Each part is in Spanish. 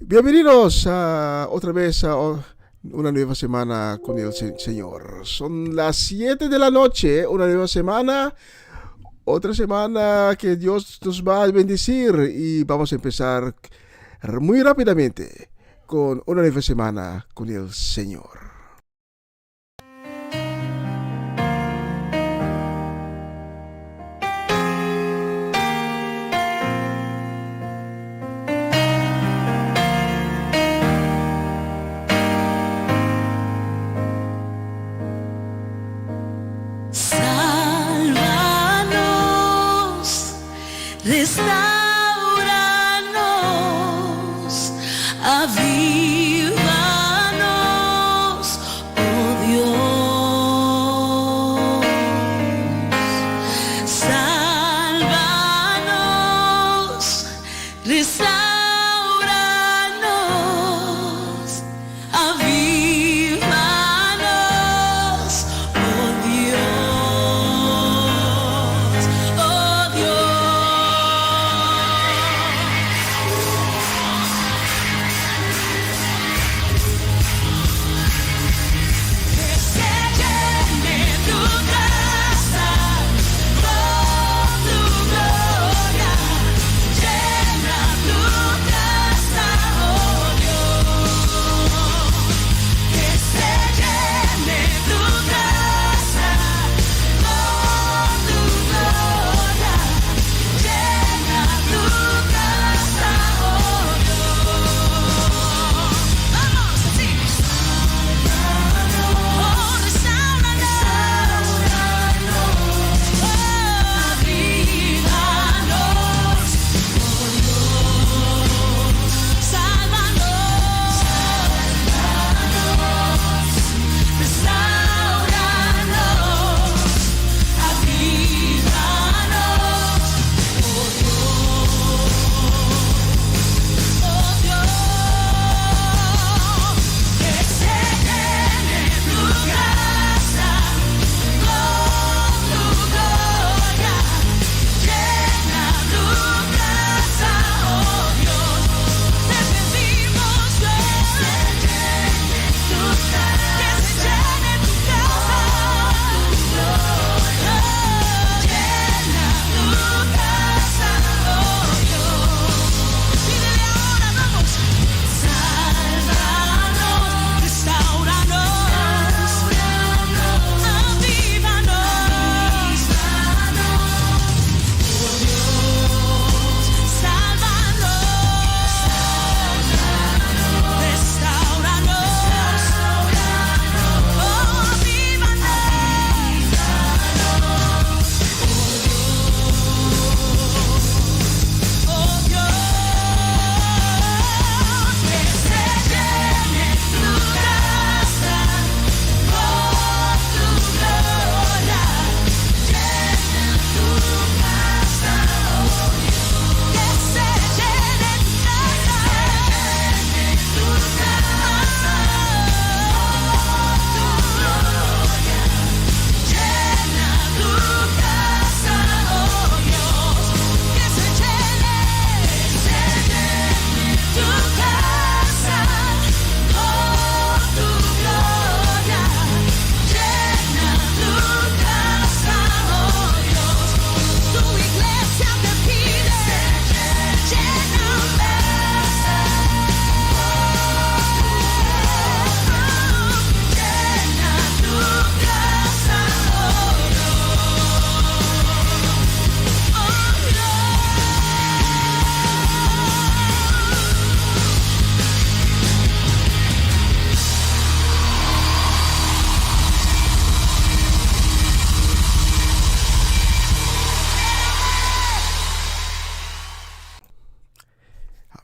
Bienvenidos otra vez a una nueva semana con el Señor. Son las 7 de la noche, una nueva semana, otra semana que Dios nos va a bendecir y vamos a empezar muy rápidamente con una nueva semana con el Señor. Restauranos, avívanos, oh Dios. Sálvanos, restauranos, avívanos, oh Dios, oh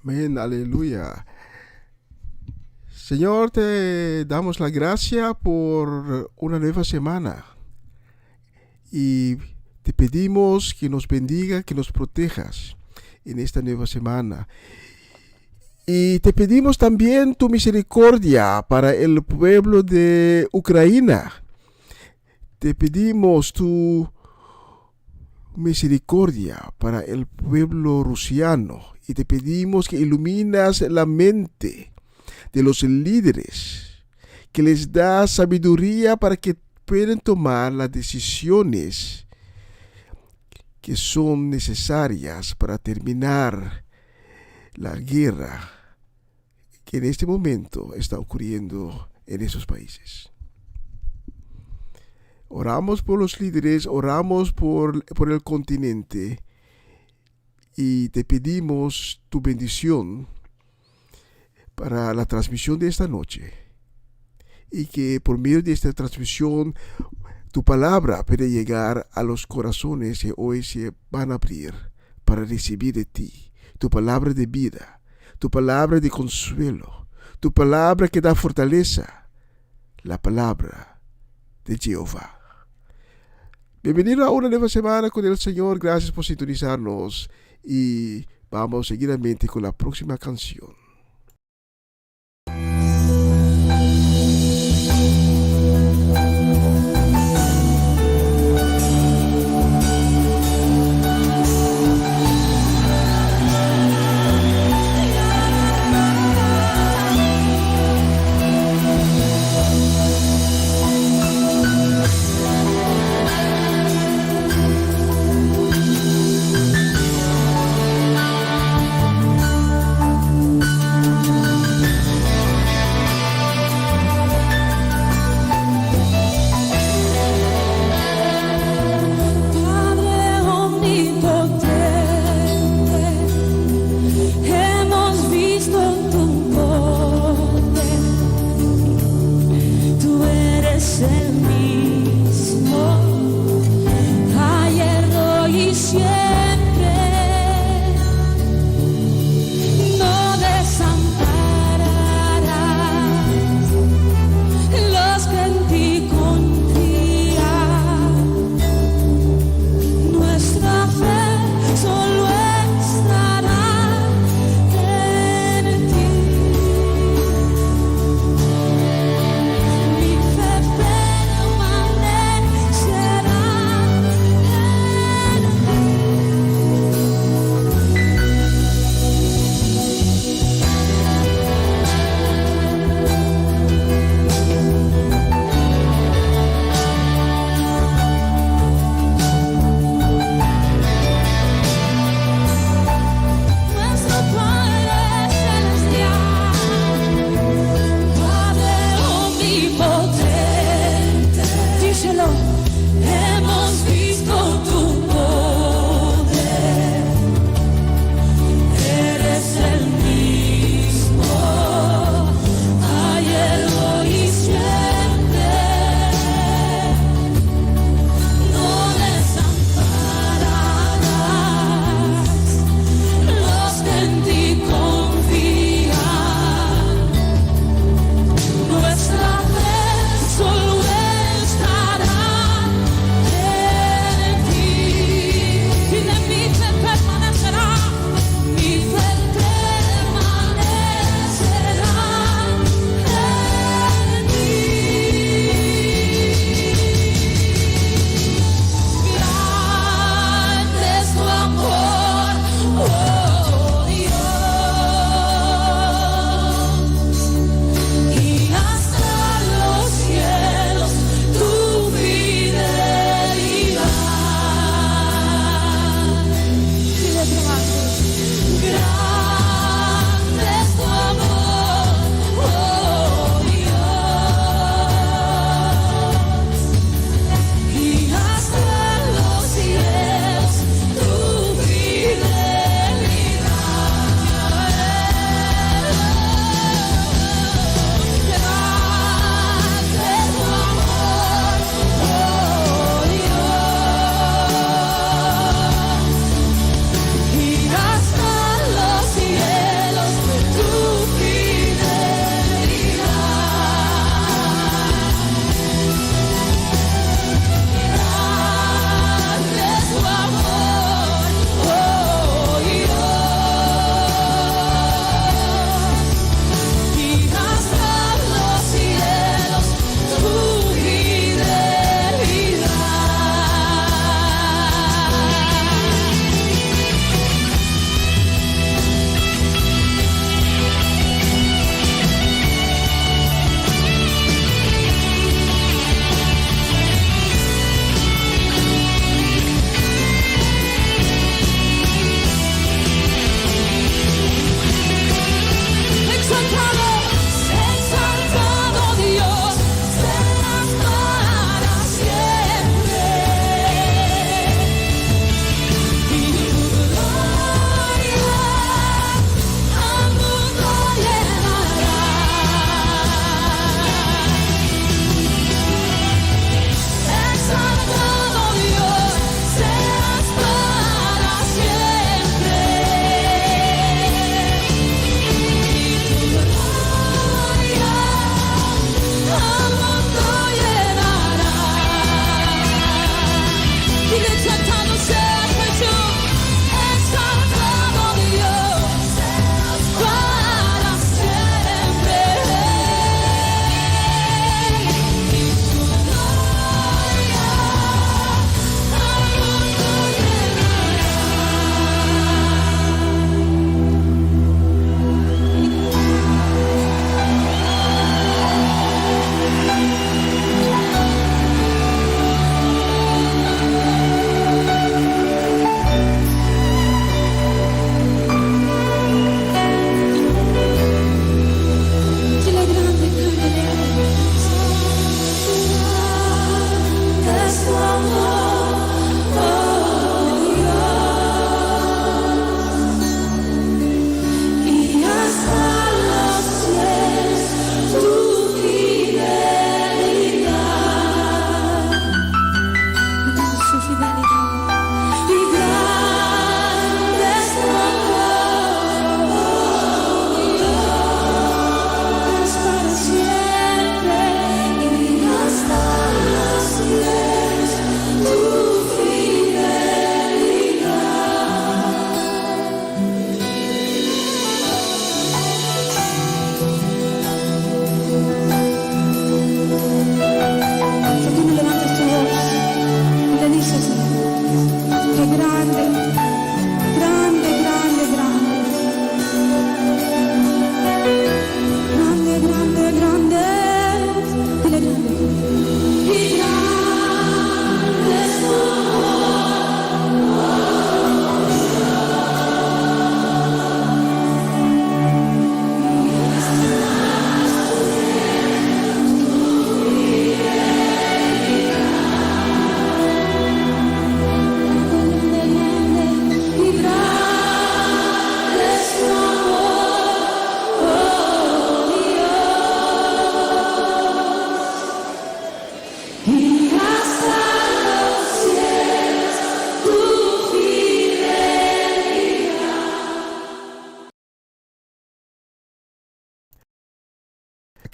Amén, aleluya. Señor, te damos la gracia por una nueva semana y te pedimos que nos bendiga, que nos protejas en esta nueva semana. Y te pedimos también tu misericordia para el pueblo de Ucrania. Te pedimos tu misericordia para el pueblo rusiano Y te pedimos que iluminas la mente de los líderes, que les das sabiduría para que puedan tomar las decisiones que son necesarias para terminar la guerra que en este momento está ocurriendo en esos países. Oramos por los líderes, oramos por el continente y te pedimos tu bendición para la transmisión de esta noche, y que por medio de esta transmisión tu palabra puede llegar a los corazones que hoy se van a abrir para recibir de ti tu palabra de vida, tu palabra de consuelo, tu palabra que da fortaleza, la palabra de Jehová. Bienvenido a una nueva semana con el Señor. Gracias por sintonizarnos y vamos seguidamente con la próxima canción.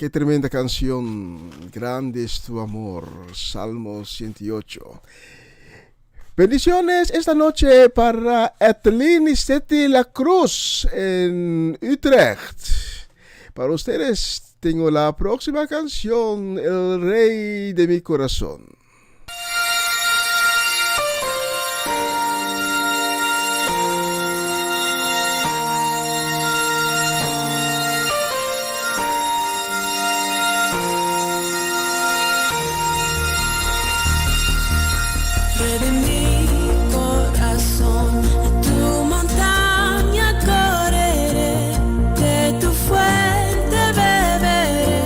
Qué tremenda canción. Grande es tu amor. Salmo 108. Bendiciones esta noche para Etlin y Seti La Cruz en Utrecht. Para ustedes tengo la próxima canción, El Rey de mi Corazón. De mi corazón, a tu montaña correré, de tu fuente beberé,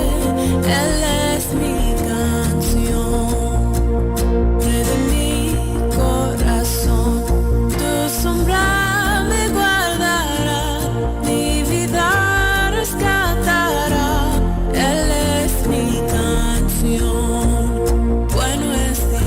Él es mi canción. De mi corazón, tu sombra me guardará, mi vida rescatará, Él es mi canción. Bueno es Dios.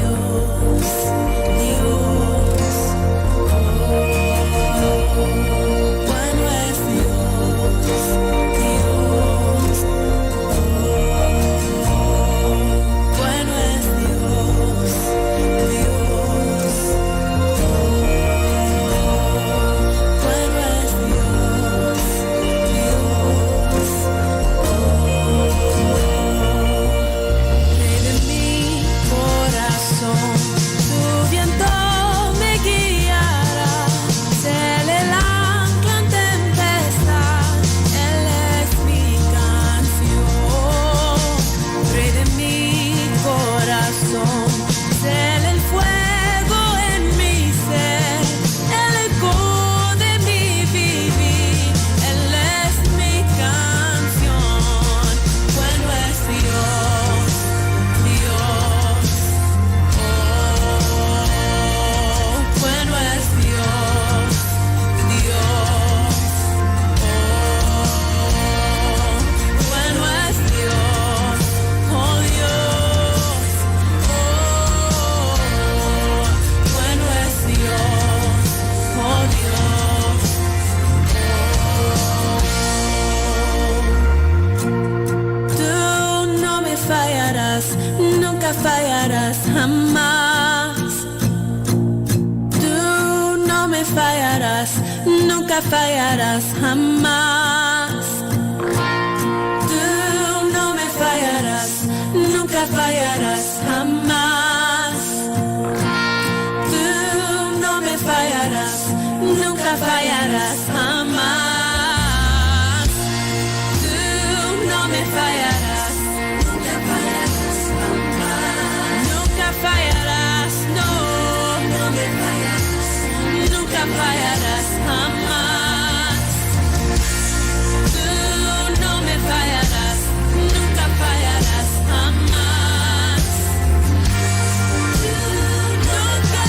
Nunca fallarás jamás. Tú no me fallarás, nunca fallarás jamás. Tú no me fallarás, nunca fallarás jamás. Tú no me fallarás, nunca fallarás jamás. Tú no me fallarás. Fallarás, no, no me fallarás, nunca fallarás jamás. Tú no me fallarás, nunca fallarás jamás. Tú nunca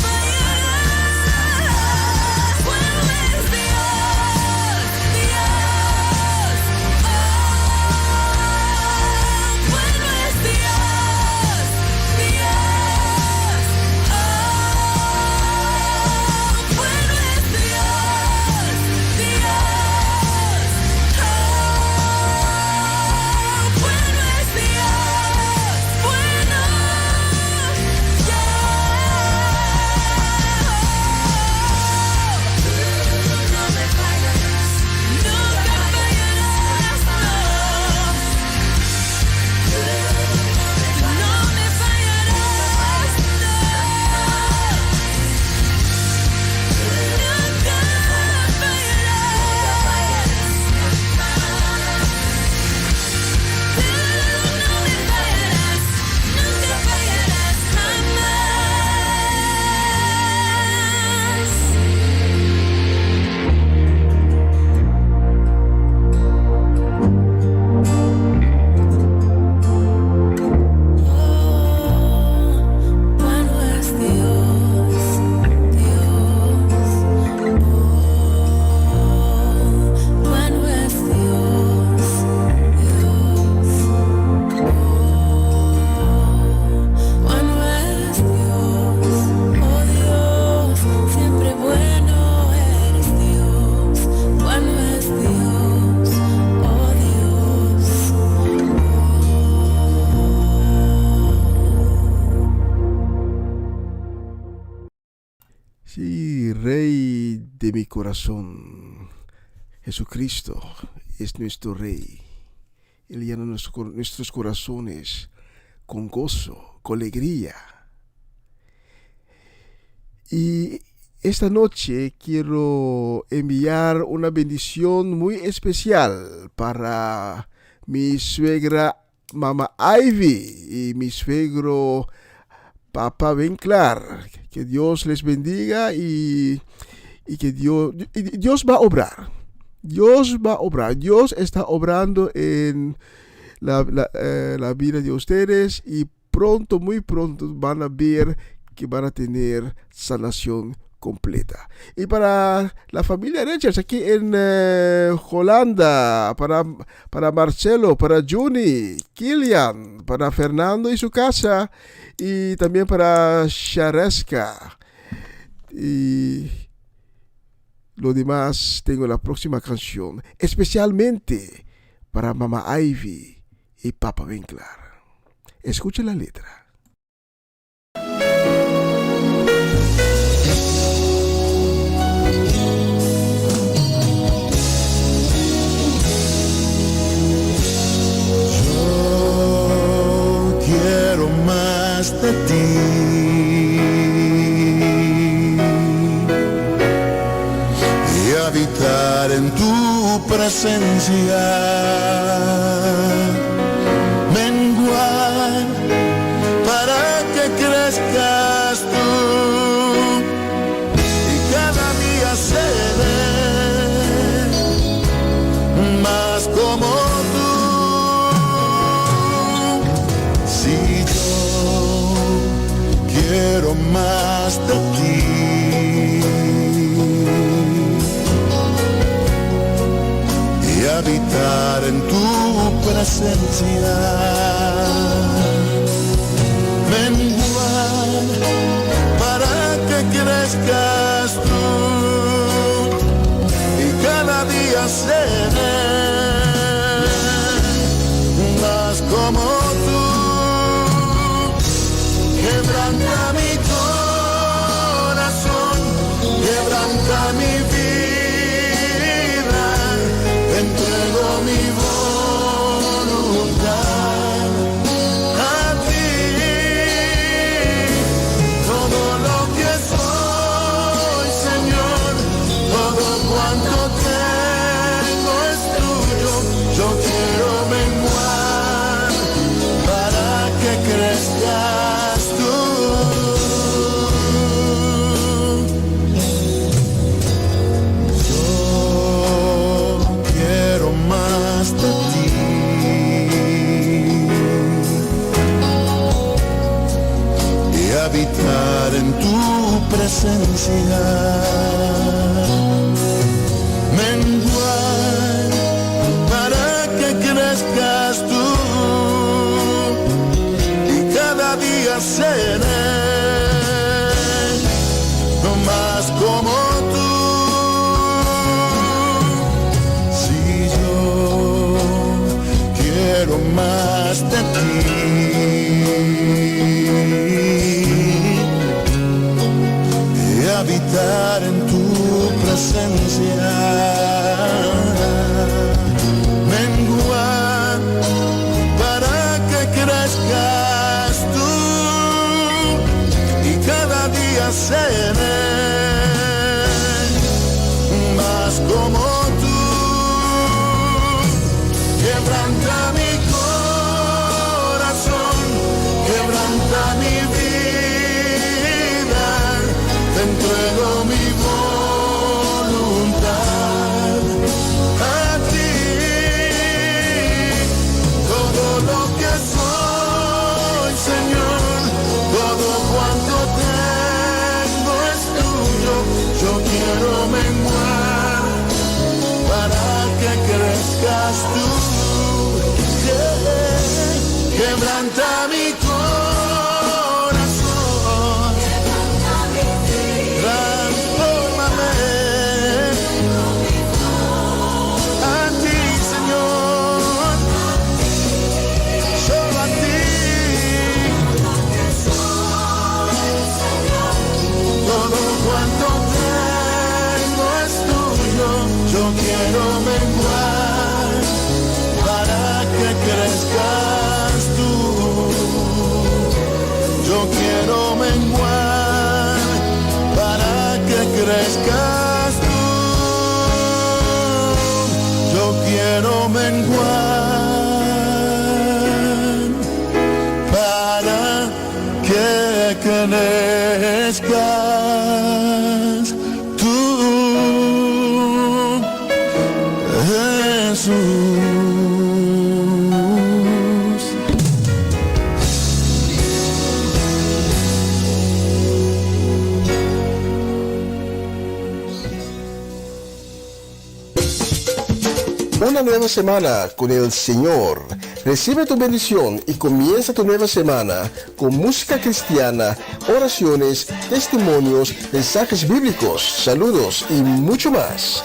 fallarás. Bueno es Dios. Sí, Rey de mi corazón, Jesucristo es nuestro Rey. Él llena nuestros corazones con gozo, con alegría. Y esta noche quiero enviar una bendición muy especial para mi suegra Mama Ivy y mi suegro Papa Winkler. Que Dios les bendiga y que Dios va a obrar. Dios va a obrar. Dios está obrando en la vida de ustedes y pronto, muy pronto van a ver que van a tener sanación completa. Y para la familia Richards aquí en Holanda, para Marcelo, para Juni, Kilian, para Fernando y su casa, y también para Shareska. Y lo demás tengo la próxima canción, especialmente para Mama Ivy y Papa Winkler. Escuche la letra. De ti y habitar en tu presencia, menguar para que crezcas tú y cada día seré más como tú. Si quiero más de ti y habitar en tu presencia, menguar para que crezcas tú y cada día seré más como tú. Quebranta mi corazón, quebranta mi vida, te entrego mi voluntad a ti. Todo lo que soy, Señor, todo cuanto tengo es tuyo. Yo quiero menguar para que crezcas tú. Habitar en tu presencia, menguar para que crezcas tú y cada día seré no más como tú. Si yo quiero más de ti y habitar en tu presencia, menguar para que crezcas tú y cada día seré más como tú. Quebranta mi corazón, quebranta mi vida, te entrego mi voluntad a ti. Todo lo que soy, Señor, todo cuanto tengo es tuyo. Yo quiero menguar para que crezcas tú. Quebranta mi corazón, transfórmame a ti, Señor, solo a ti. Todo cuanto pertenezcas tú, Jesús. Una nueva semana con el Señor. Recibe tu bendición y comienza tu nueva semana con música cristiana, oraciones, testimonios, mensajes bíblicos, saludos y mucho más.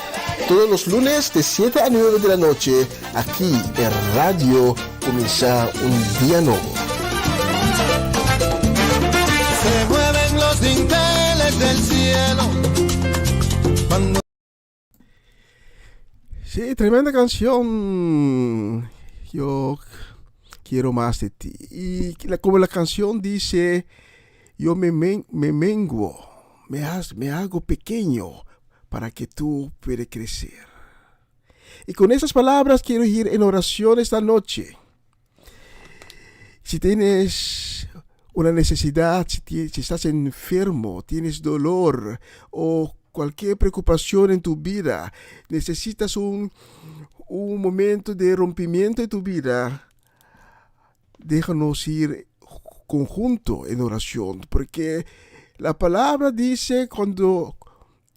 Todos los lunes de 7 a 9 de la noche, aquí en Radio Comienza un Día Nuevo. Se mueven los dinteles del cielo cuando... Sí, tremenda canción. Yo quiero más de ti. Y como la canción dice, yo me menguo, me hago pequeño para que tú puedas crecer. Y con esas palabras quiero ir en oración esta noche. Si tienes una necesidad, si estás enfermo, tienes dolor o cualquier preocupación en tu vida, necesitas un momento de rompimiento en tu vida, déjanos ir conjunto en oración, porque la palabra dice cuando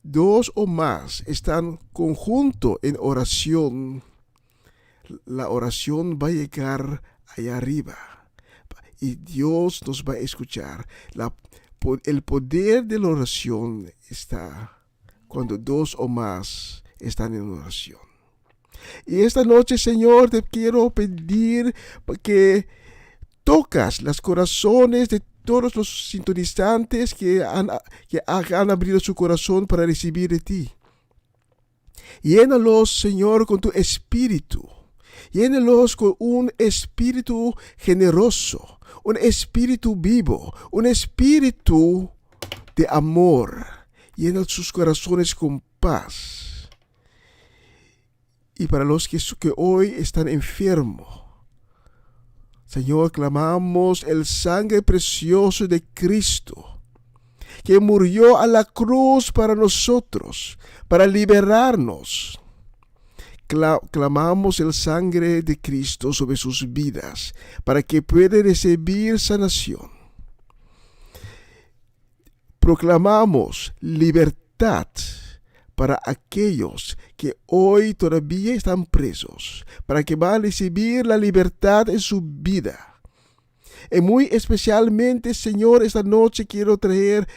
dos o más están conjunto en oración, la oración va a llegar allá arriba y Dios nos va a escuchar. El poder de la oración está cuando dos o más están en oración. Y esta noche, Señor, te quiero pedir que tocas los corazones de todos los sintonizantes que han abrido su corazón para recibir de ti. Llénalos, Señor, con tu espíritu. Llénalos con un espíritu generoso, un espíritu vivo, un espíritu de amor. Llena sus corazones con paz. Y para los que hoy están enfermos, Señor, clamamos el sangre precioso de Cristo, que murió a la cruz para nosotros, para liberarnos. Clamamos el sangre de Cristo sobre sus vidas, para que puedan recibir sanación. Proclamamos libertad para aquellos que hoy todavía están presos, para que van a recibir la libertad en su vida. Y muy especialmente, Señor, esta noche quiero traer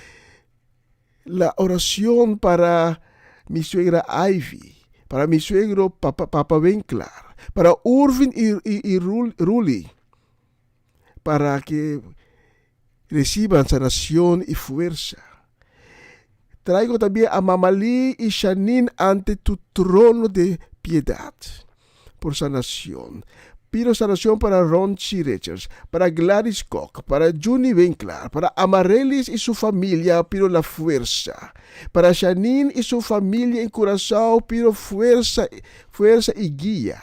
la oración para mi suegra Ivy, para mi suegro Papa Winkler, para Urvin y Ruli, para que reciban sanación y fuerza. Traigo también a Mamalí y Shanin ante tu trono de piedad por sanación. Pido sanación para Ron Richards, para Gladys Koch, para Juni Winkler, para Amarellis y su familia, pido la fuerza. Para Shanin y su familia en Curazao, pido fuerza y guía.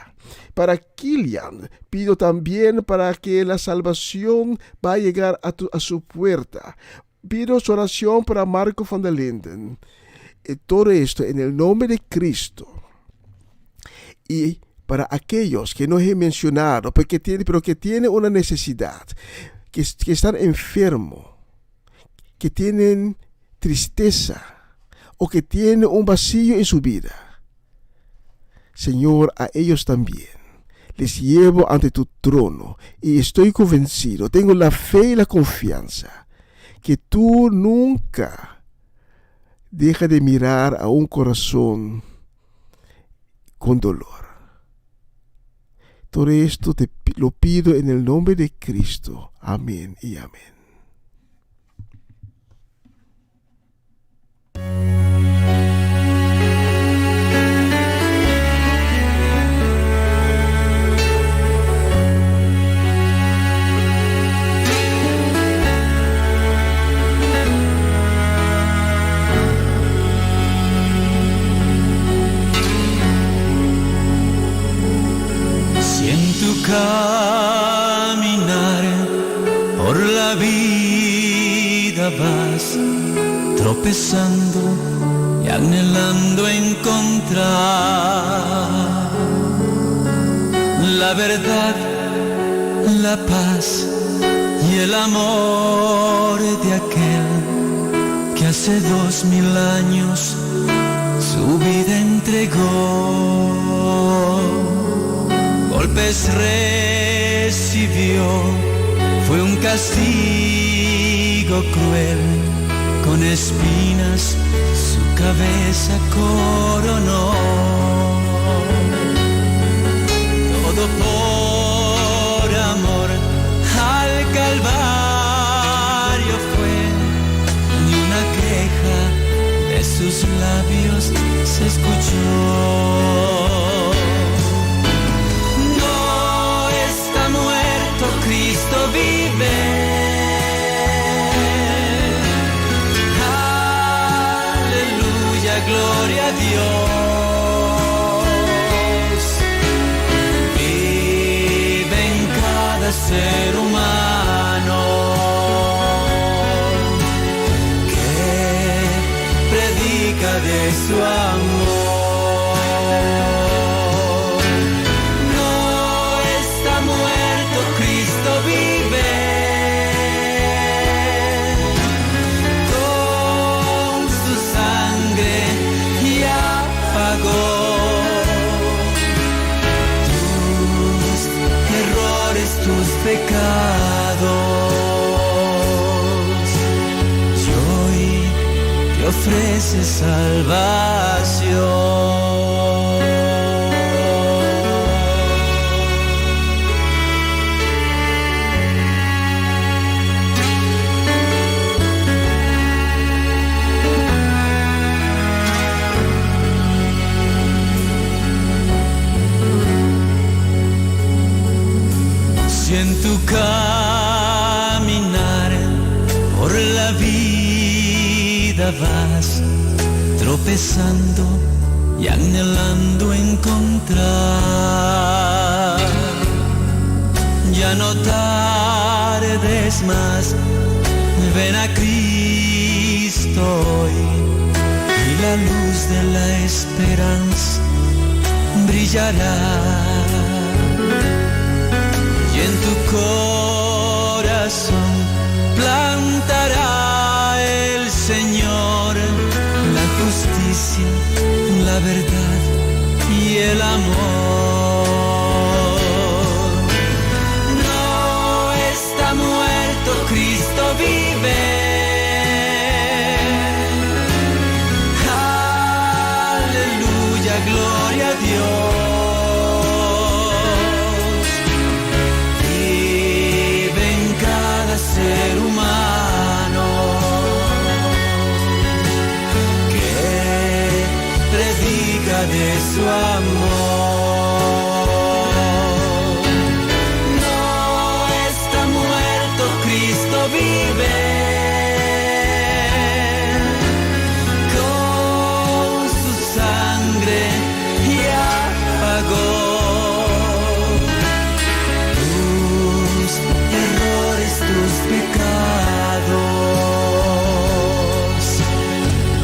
Para Kilian, pido también para que la salvación va a llegar a su puerta. Pido su oración para Marco van der Linden. Y todo esto en el nombre de Cristo. Y para aquellos que no he mencionado, pero que tienen una necesidad, que están enfermos, que tienen tristeza o que tienen un vacío en su vida. Señor, a ellos también les llevo ante tu trono y estoy convencido, tengo la fe y la confianza que tú nunca dejas de mirar a un corazón con dolor. Todo esto te lo pido en el nombre de Cristo. Amén y amén. Caminar por la vida vida vas tropezando y anhelando encontrar la verdad, la paz y el amor de aquel que hace 2000 años su vida entregó. Golpes recibió, fue un castigo cruel, con espinas su cabeza coronó. Todo por amor al Calvario fue, ni una queja de sus labios se escuchó. No está muerto, Cristo vive. Aleluya, gloria a Dios. Vive en cada ser humano que predica de su amor. No está muerto, Cristo vive. Con su sangre ya pagó tus errores, tus pecados, y hoy te ofrece salvación. Si en tu caminar por la vida vas tropezando y anhelando encontrar, ya no tardes más, ven a Cristo hoy y la luz de la esperanza brillará. Y en tu corazón plantará el Señor la justicia, la verdad y el amor. No está muerto, Cristo vive. Aleluya, gloria a Dios. Ser humano que predica de su amor. No está muerto, Cristo vive. Con su sangre ya pagó tus pecados,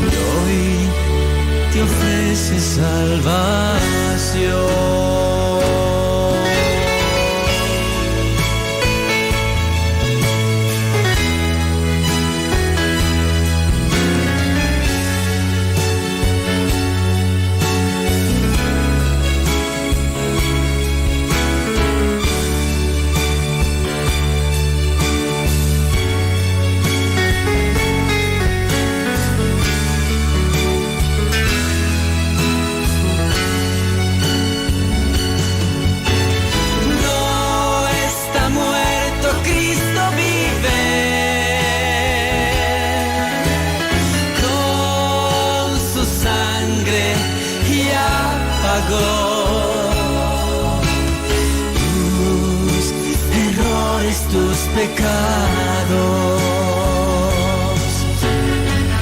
y hoy te ofrece salvación. Tus errores, tus pecados,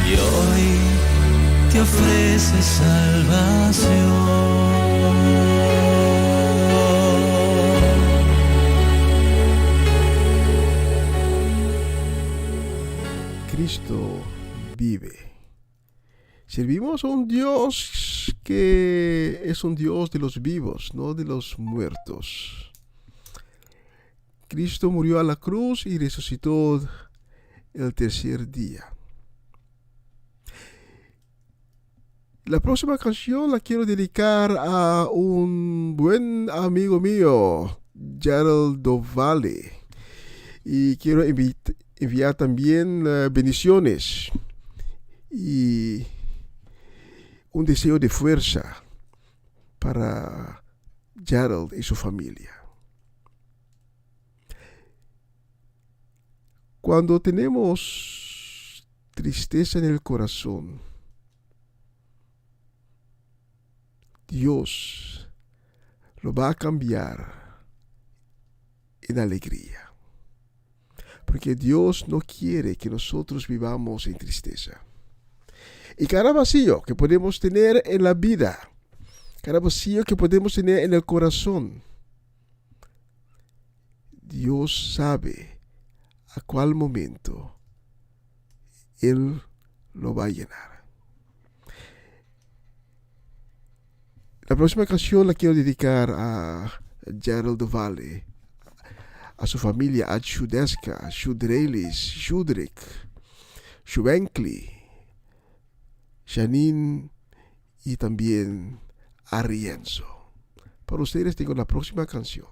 y hoy te ofrece salvación. Cristo vive. Servimos a un Dios que es un Dios de los vivos, no de los muertos. Cristo murió a la cruz y resucitó el tercer día. La próxima canción la quiero dedicar a un buen amigo mío, Gerald Dovale. Y quiero enviar también bendiciones y un deseo de fuerza para Gerald y su familia. Cuando tenemos tristeza en el corazón, Dios lo va a cambiar en alegría. Porque Dios no quiere que nosotros vivamos en tristeza. Y cada vacío que podemos tener en la vida, cada vacío que podemos tener en el corazón, Dios sabe a cuál momento Él lo va a llenar. La próxima canción la quiero dedicar a Gerald Dovale, a su familia, a Shudeska, Shudrelis, Shudrik, Shubenkli, Janine y también a Rienzo. Para ustedes tengo la próxima canción.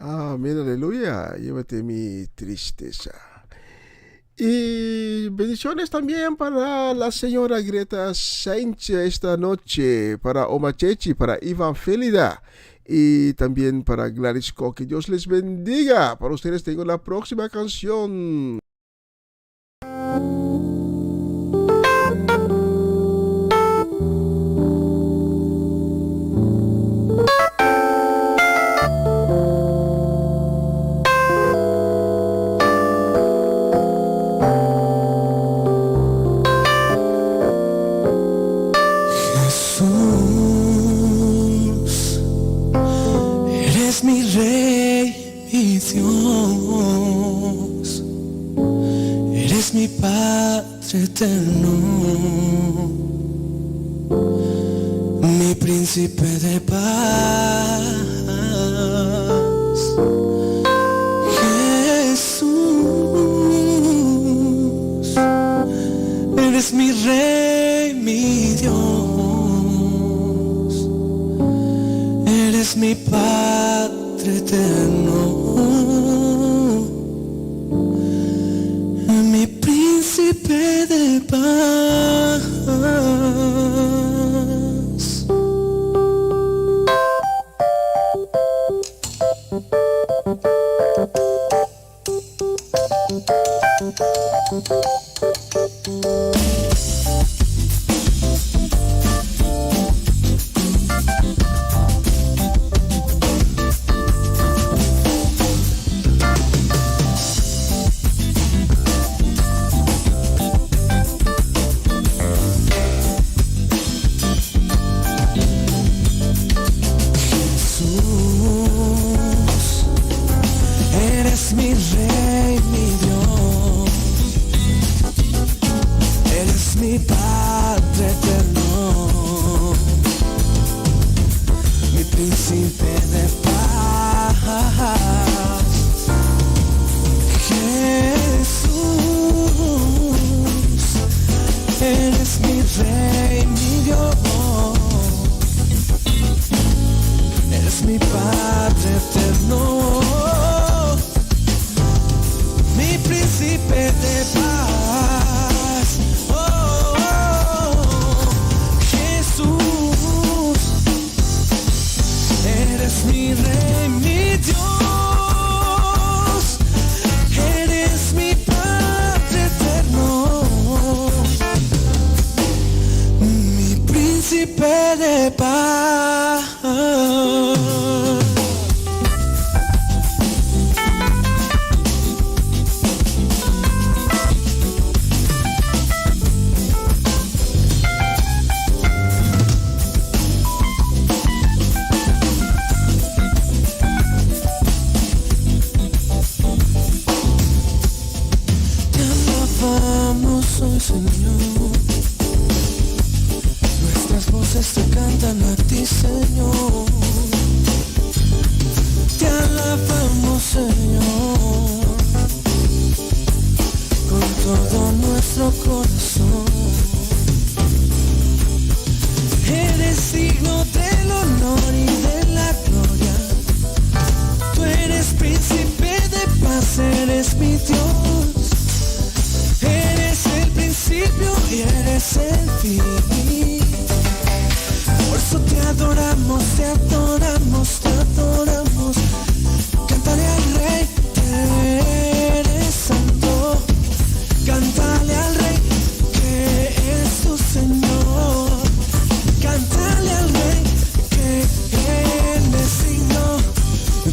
Amén, aleluya. Llévate mi tristeza. Y bendiciones también para la señora Greta Sánchez esta noche, para Oma Chechi, para Iván Félida y también para Gladys Co. Que Dios les bendiga. Para ustedes tengo la próxima canción. Eres mi rey, mi Dios, eres mi Padre eterno, mi príncipe de paz. Jesús, eres mi rey, mi Dios, eres mi Padre eterno, mi príncipe de paz. Eres mi rey, mi Dios, eres mi Padre eterno, mi príncipe de paz. Jesús, eres mi rey, mi Dios, eres mi Padre eterno, mi príncipe de paz. Oh, oh, oh. Jesús, eres mi rey, mi Dios, eres mi Padre eterno, mi príncipe de paz. Hoy, Señor, nuestras voces te cantan a ti, Señor. Te alabamos, Señor, con todo nuestro corazón. Eres digno del honor y de la gloria. Tú eres príncipe de paz, eres mi Dios. Eres el principio y eres el fin. Por eso te adoramos, te adoramos, te adoramos. Cántale al Rey que eres santo. Cántale al Rey que es tu Señor. Cántale al Rey que Él es digno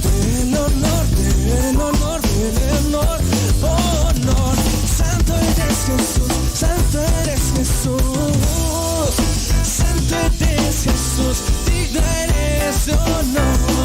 del honor, del honor, del honor, honor. Santo eres Jesús, Santo eres Jesús, Santo eres Jesús, digno eres de honor.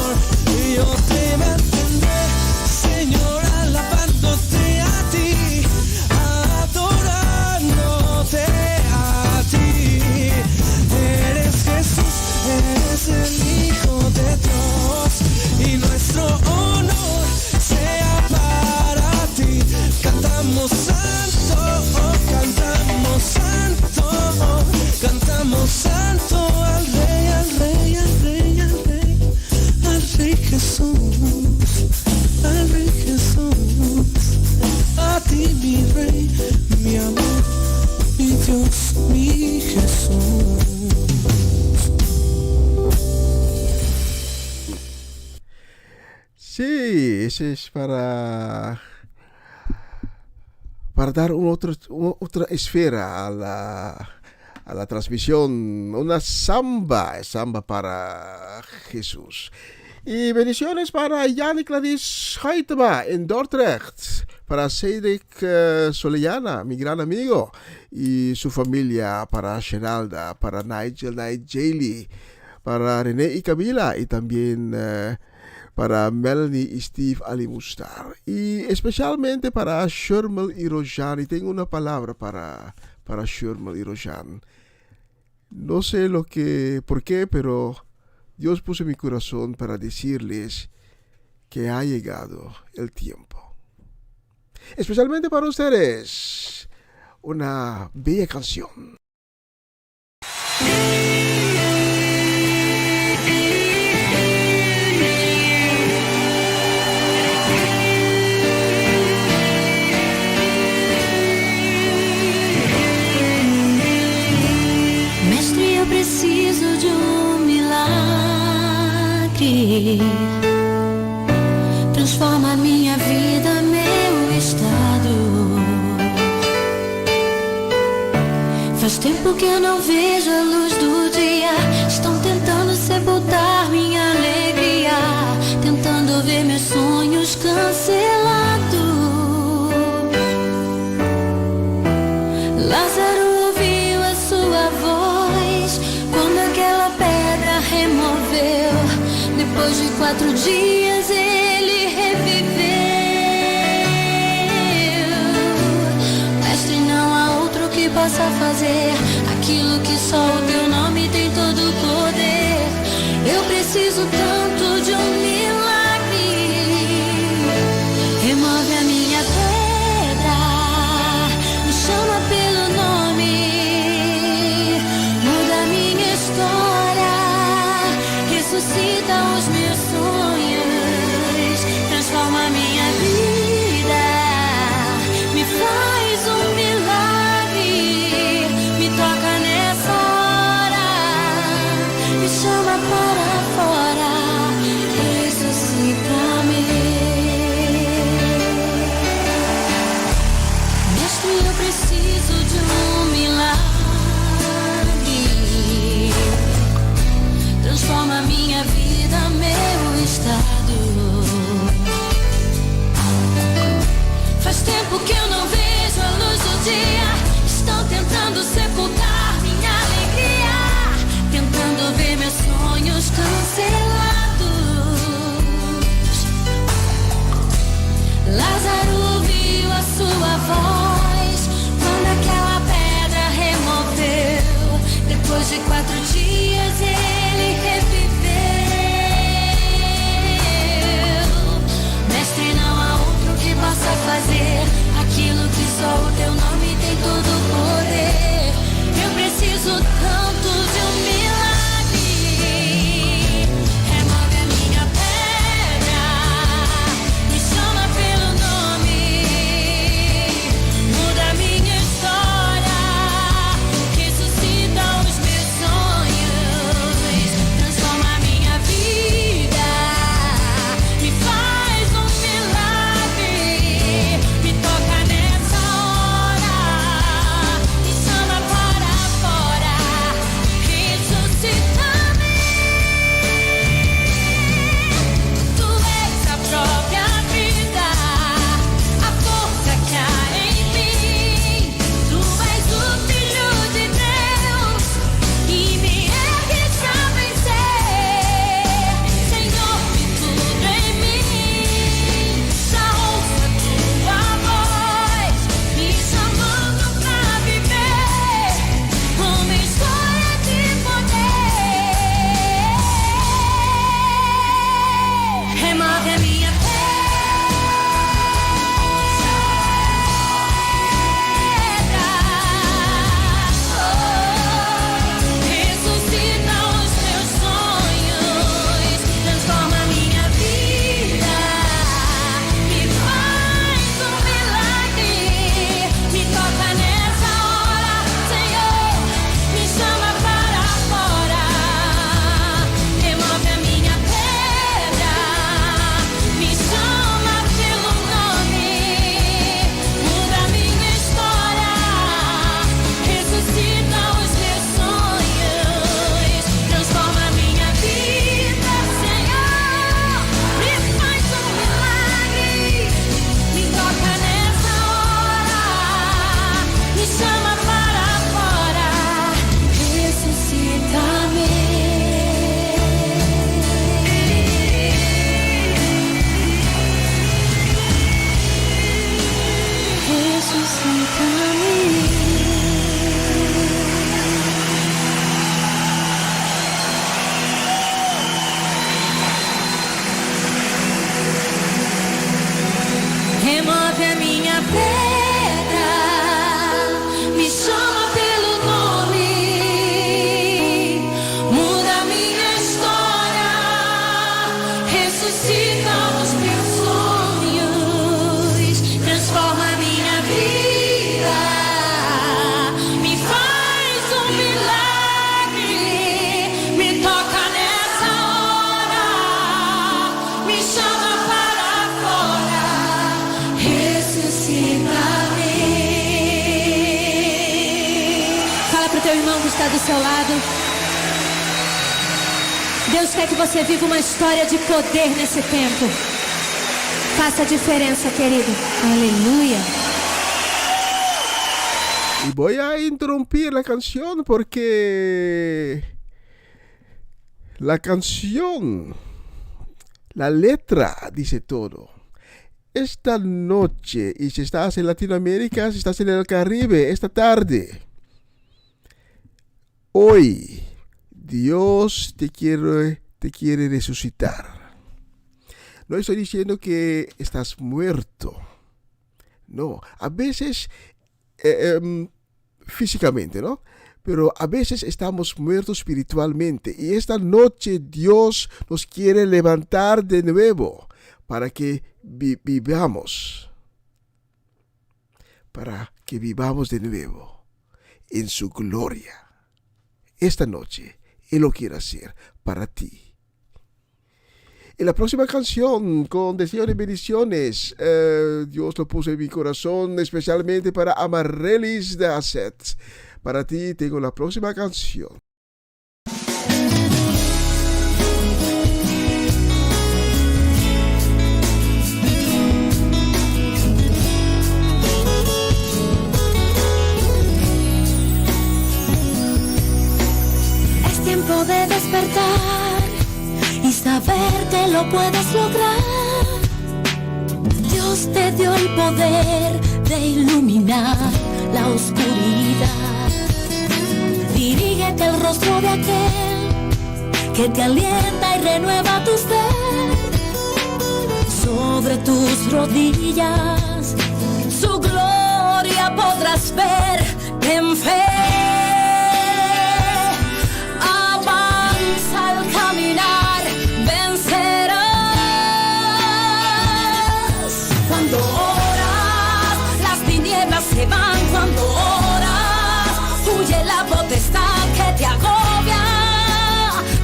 ese es para dar otra esfera a la transmisión, una samba para Jesús. Y bendiciones para Jan y Clarice Heitema en Dordrecht, para Cedric Soleyana, mi gran amigo, y su familia, para Shenalda, para Nigel, para René y Camila, y también para Melanie y Steve Alimustar, y especialmente para Shermel y Rojan. Y tengo una palabra para Shermel y Rojan. No sé por qué, pero Dios puso en mi corazón para decirles que ha llegado el tiempo. Especialmente para ustedes, una bella canción. Mestre, eu preciso de milagre. Transforma minha vida, meu estado. Faz tempo que eu não vejo a luz do dia. Estão tentando sepultar minha alegria, tentando ver meus sonhos cancelados. Lázaro ouviu a sua voz quando aquela pedra removeu. Depois de 4 dias ele reviveu. Mestre, não há outro que possa fazer aquilo que só o teu nome tem todo o poder. Eu preciso tanto de milagre. Remove a minha pedra, me chama pelo nome, muda a minha história, ressuscita os meus sonhos, transforma a minha vida, me faz milagre, me toca nessa hora, me chama para fora, ressuscita-me. Mestre, eu preciso de milagre. Transforma minha vida, meu estado. Faz tempo que eu não vejo a luz do dia. Estão tentando sepultar minha alegria, tentando ver meus sonhos cancelados. Lázaro ouviu a sua voz quando aquela pedra removeu. Depois de 4 dias ele reviveu. Mestre, não há outro que possa fazer aquilo que só o teu nome tem todo o poder. Eu é minha pedra, me chama pelo nome, muda minha história, ressuscita os meus sonhos, transforma minha vida, me faz um milagre, me toca nessa hora, me chama para fora, ressuscita-me. Fala pro teu irmão que está do seu lado. Deus quer que você viva uma história de poder nesse tempo. Faça a diferença, querido. Aleluia. Y voy a interrumpir la canción porque la canción, la letra dice todo. Esta noche, y si estás en Latinoamérica, si estás en el Caribe, esta tarde, hoy, Dios te quiere resucitar. No estoy diciendo que estás muerto. No, a veces físicamente, ¿no? Pero a veces estamos muertos espiritualmente. Y esta noche Dios nos quiere levantar de nuevo para que vivamos. Para que vivamos de nuevo en su gloria. Esta noche Él lo quiere hacer para ti. En la próxima canción, con deseos y bendiciones, Dios lo puso en mi corazón especialmente para Amaryllis de Asset. Para ti tengo la próxima canción. Es tiempo de despertar y saber que lo puedes lograr. Dios te dio el poder de iluminar la oscuridad. Dirígete el rostro de aquel que te alienta y renueva tu ser. Sobre tus rodillas su gloria podrás ver. Ten fe. Se van cuando oras, huye la potestad que te agobia,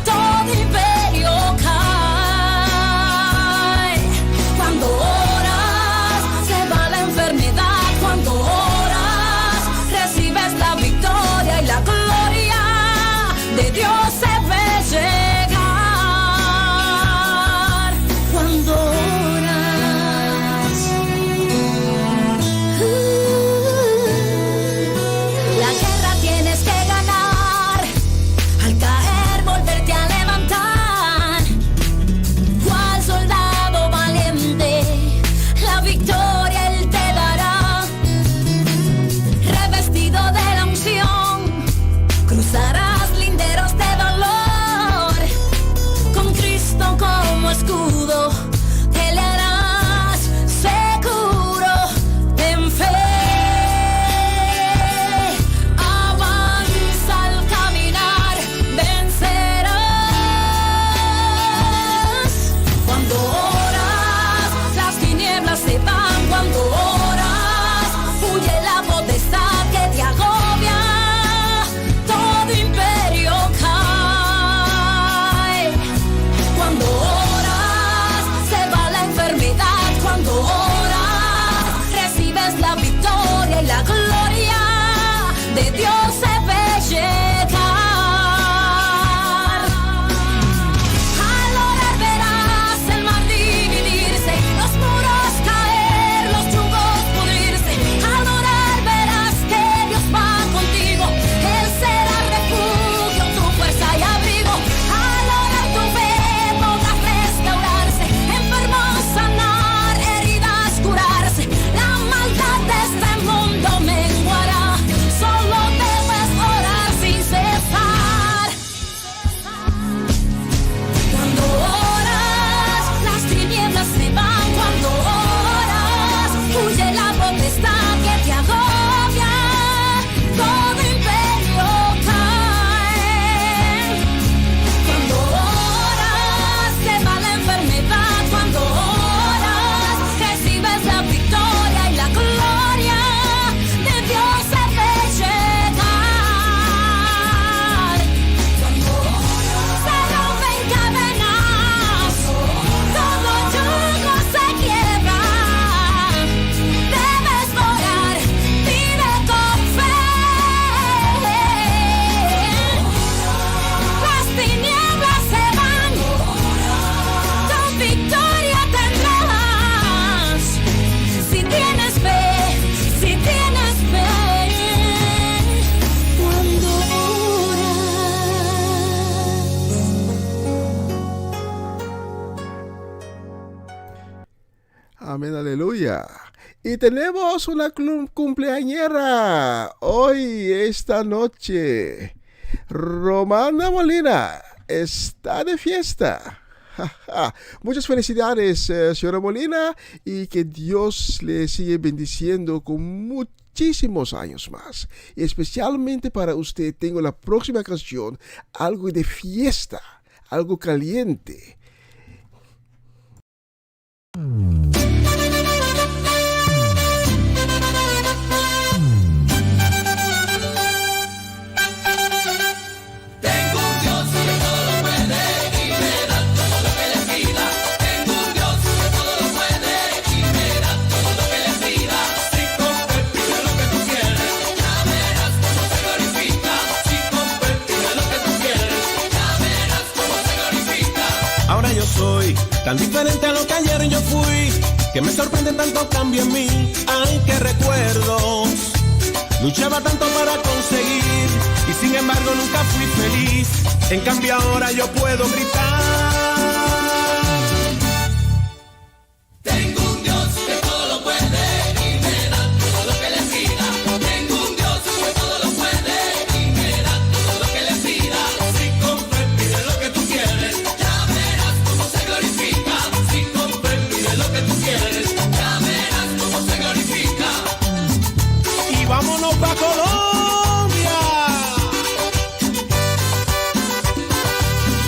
todo imperio cae. Cuando oras, se va la enfermedad, cuando oras, recibes la victoria. Amén, aleluya. Y tenemos una cumpleañera hoy, esta noche. Romana Molina está de fiesta. Muchas felicidades, señora Molina, y que Dios le siga bendiciendo con muchísimos años más. Y especialmente para usted tengo la próxima canción, algo de fiesta, algo caliente. Tan diferente a lo que ayer yo fui, que me sorprende tanto cambio en mí. Ay, qué recuerdos. Luchaba tanto para conseguir y sin embargo nunca fui feliz. En cambio ahora yo puedo gritar. Tengo un Dios que todo lo puede y me da todo lo que le pida. Tengo un Dios que todo lo puede y me da todo lo que le pida. Si con fe pide lo que tú quieres, ya verás cómo se glorifica. Si con fe pide lo que tú quieres, ya verás cómo se glorifica. Y vámonos pa' Colombia.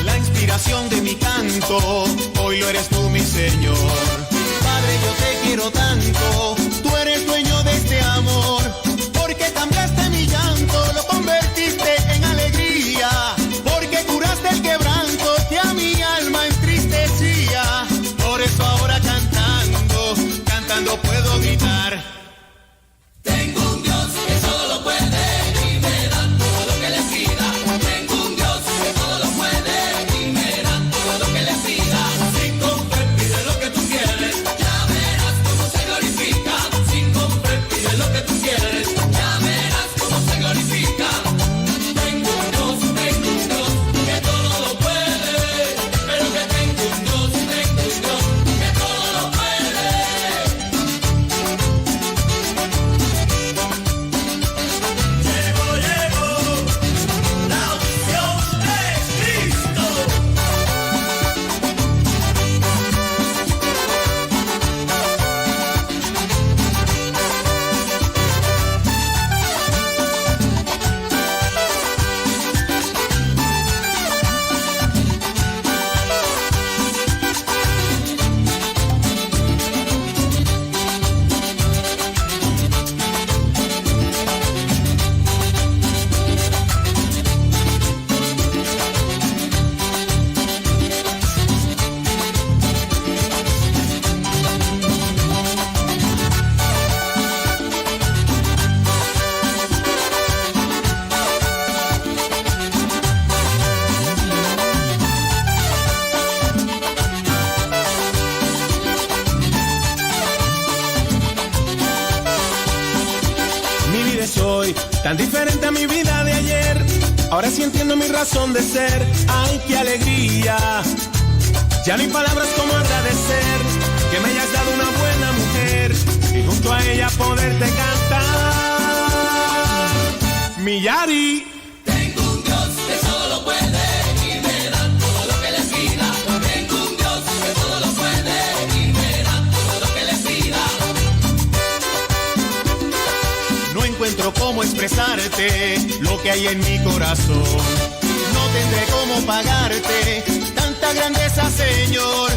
La inspiración de mi canto, hoy lo eres tú, mi Señor. Padre, yo te quiero tanto, tú eres dueño de este amor, porque cambiaste mi llanto, lo convertiste en alegría, porque curaste el quebranto que a mi alma entristecía. Por eso ahora cantando, cantando puedo gritar. Tengo un Dios que todo lo puede y me da todo lo que le pida. Tengo un Dios que todo lo puede y me da todo lo que le pida. Si con fe pide lo que tú quieres, ya verás cómo se glorifica. Si con fe pide lo que tú quieres, ya verás cómo se glorifica. Tengo un Dios que todo lo puede, pero que tengo un Dios que todo lo puede. La opción es Cristo. Mi vida es hoy tan diferente a mi vida de ayer. Ahora sí entiendo mi razón de ser. Ay, qué alegría. Ya no hay palabras como agradecer que me hayas dado una buena mujer y junto a ella poderte cantar. Mi Yari. Tengo un Dios que todo lo puede y me da todo lo que le pida. Tengo un Dios que todo lo puede y me da todo lo que le pida. No encuentro cómo expresarte lo que hay en mi corazón. No tendré cómo pagarte tanta grandeza, Señor,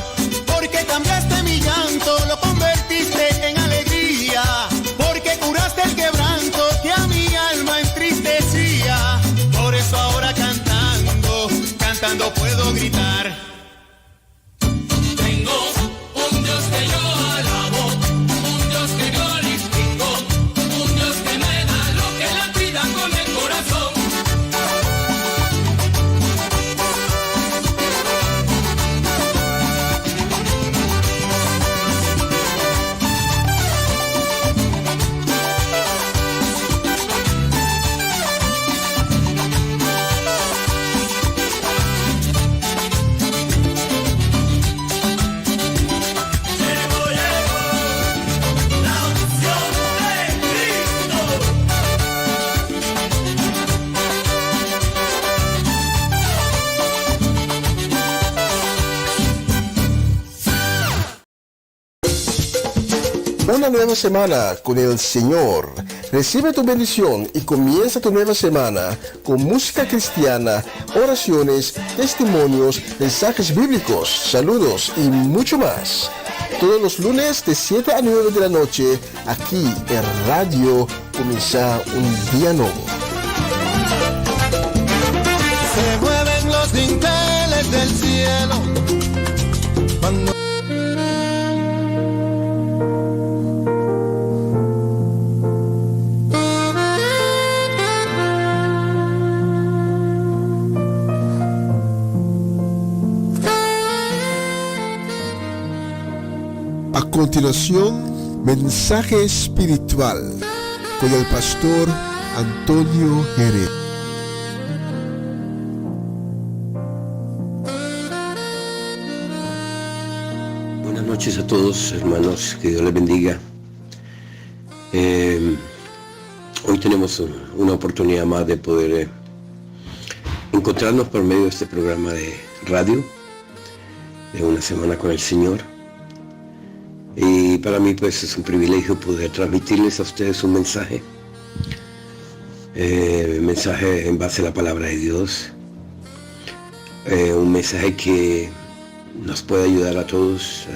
porque cambiaste mi llanto, lo convertiste en alegría, porque curaste el quebranto que a mi alma entristecía. Por eso ahora cantando, cantando puedo gritar. Tengo un Dios que yo alabo, un Dios que glorifico, un Dios que me da lo que le pida con el corazón. Una nueva semana con el Señor. Recibe tu bendición y comienza tu nueva semana con música cristiana, oraciones, testimonios, mensajes bíblicos, saludos y mucho más. Todos los lunes de 7 a 9 de la noche, aquí en Radio Comienza un Día Nuevo. Se mueven los dinteles del cielo cuando A continuación, mensaje espiritual con el pastor Antonio Jerez. Buenas noches a todos, hermanos, que Dios les bendiga. Hoy tenemos una oportunidad más de poder encontrarnos por medio de este programa de radio, de Una Semana con el Señor. Y para mí pues es un privilegio poder transmitirles a ustedes un mensaje en base a la palabra de Dios, un mensaje que nos puede ayudar a todos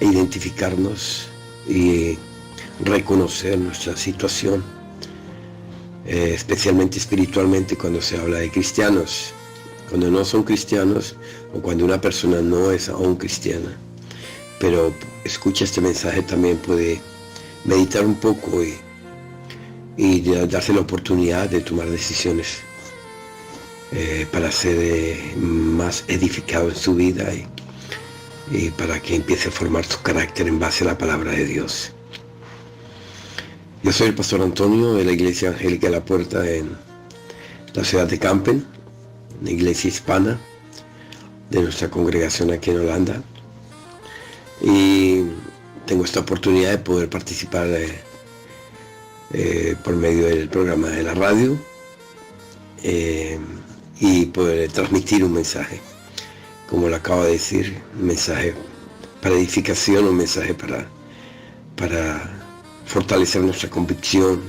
a identificarnos y reconocer nuestra situación, especialmente espiritualmente cuando se habla de cristianos, cuando no son cristianos o cuando una persona no es aún cristiana. Pero escucha este mensaje, también puede meditar un poco y darse la oportunidad de tomar decisiones para ser más edificado en su vida y para que empiece a formar su carácter en base a la palabra de Dios. Yo soy el pastor Antonio de la Iglesia Angélica de la Puerta en la ciudad de Kampen, una iglesia hispana de nuestra congregación aquí en Holanda. Y tengo esta oportunidad de poder participar por medio del programa de la radio y poder transmitir un mensaje, como lo acabo de decir, un mensaje para edificación, un mensaje para fortalecer nuestra convicción.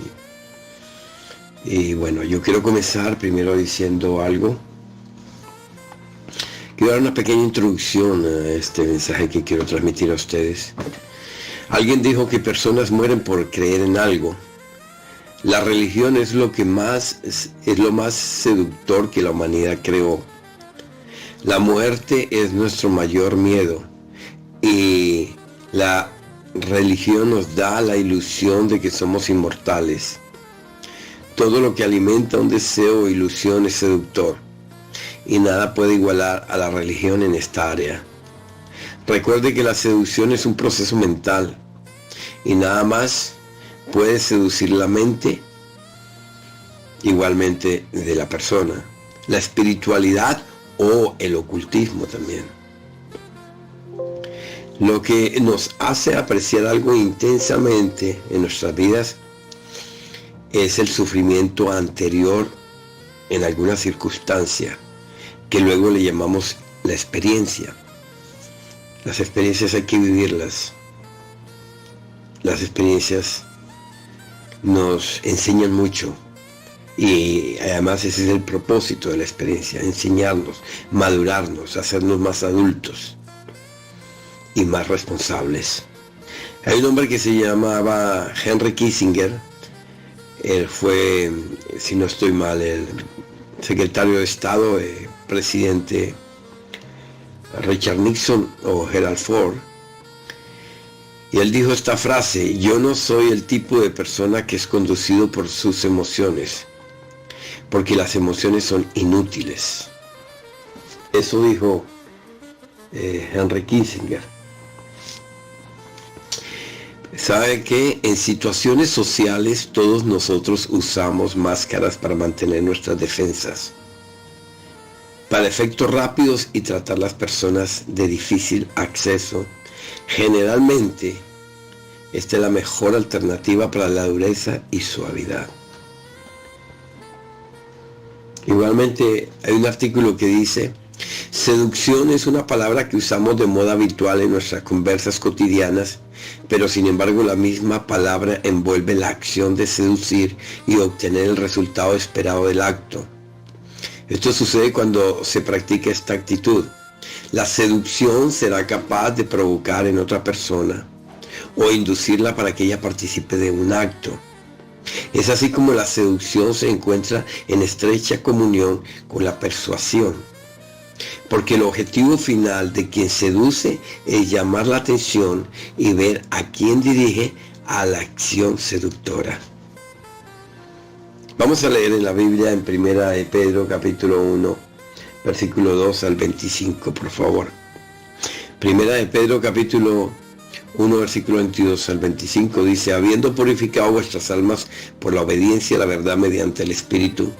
Y bueno, yo quiero comenzar primero diciendo algo. Quiero dar una pequeña introducción a este mensaje que quiero transmitir a ustedes. Alguien dijo que personas mueren por creer en algo. La religión es lo más seductor que la humanidad creó. La muerte es nuestro mayor miedo y la religión nos da la ilusión de que somos inmortales. Todo lo que alimenta un deseo o ilusión es seductor. Y nada puede igualar a la religión en esta área. Recuerde que la seducción es un proceso mental y nada más puede seducir la mente, igualmente de la persona, la espiritualidad o el ocultismo también. Lo que nos hace apreciar algo intensamente en nuestras vidas es el sufrimiento anterior en alguna circunstancia, que luego le llamamos la experiencia. Las experiencias hay que vivirlas. Las experiencias nos enseñan mucho y además ese es el propósito de la experiencia, enseñarnos, madurarnos, hacernos más adultos y más responsables. Hay un hombre que se llamaba Henry Kissinger. Él fue, si no estoy mal, el secretario de Estado, presidente Richard Nixon o Gerald Ford, y él dijo esta frase: yo no soy el tipo de persona que es conducido por sus emociones, porque las emociones son inútiles. Eso dijo Henry Kissinger. ¿Sabe que en situaciones sociales todos nosotros usamos máscaras para mantener nuestras defensas, para efectos rápidos y tratar las personas de difícil acceso? Generalmente esta es la mejor alternativa para la dureza y suavidad. Igualmente hay un artículo que dice: seducción es una palabra que usamos de modo habitual en nuestras conversas cotidianas pero sin embargo la misma palabra envuelve la acción de seducir y obtener el resultado esperado del acto. Esto sucede cuando se practica esta actitud. La seducción será capaz de provocar en otra persona o inducirla para que ella participe de un acto. Es así como la seducción se encuentra en estrecha comunión con la persuasión, porque el objetivo final de quien seduce es llamar la atención y ver a quién dirige a la acción seductora. Vamos a leer en la Biblia en 1 de Pedro capítulo 1, versículo 2 al 25, por favor. 1 de Pedro capítulo 1, versículo 22 al 25 dice: habiendo purificado vuestras almas por la obediencia a la verdad mediante el Espíritu,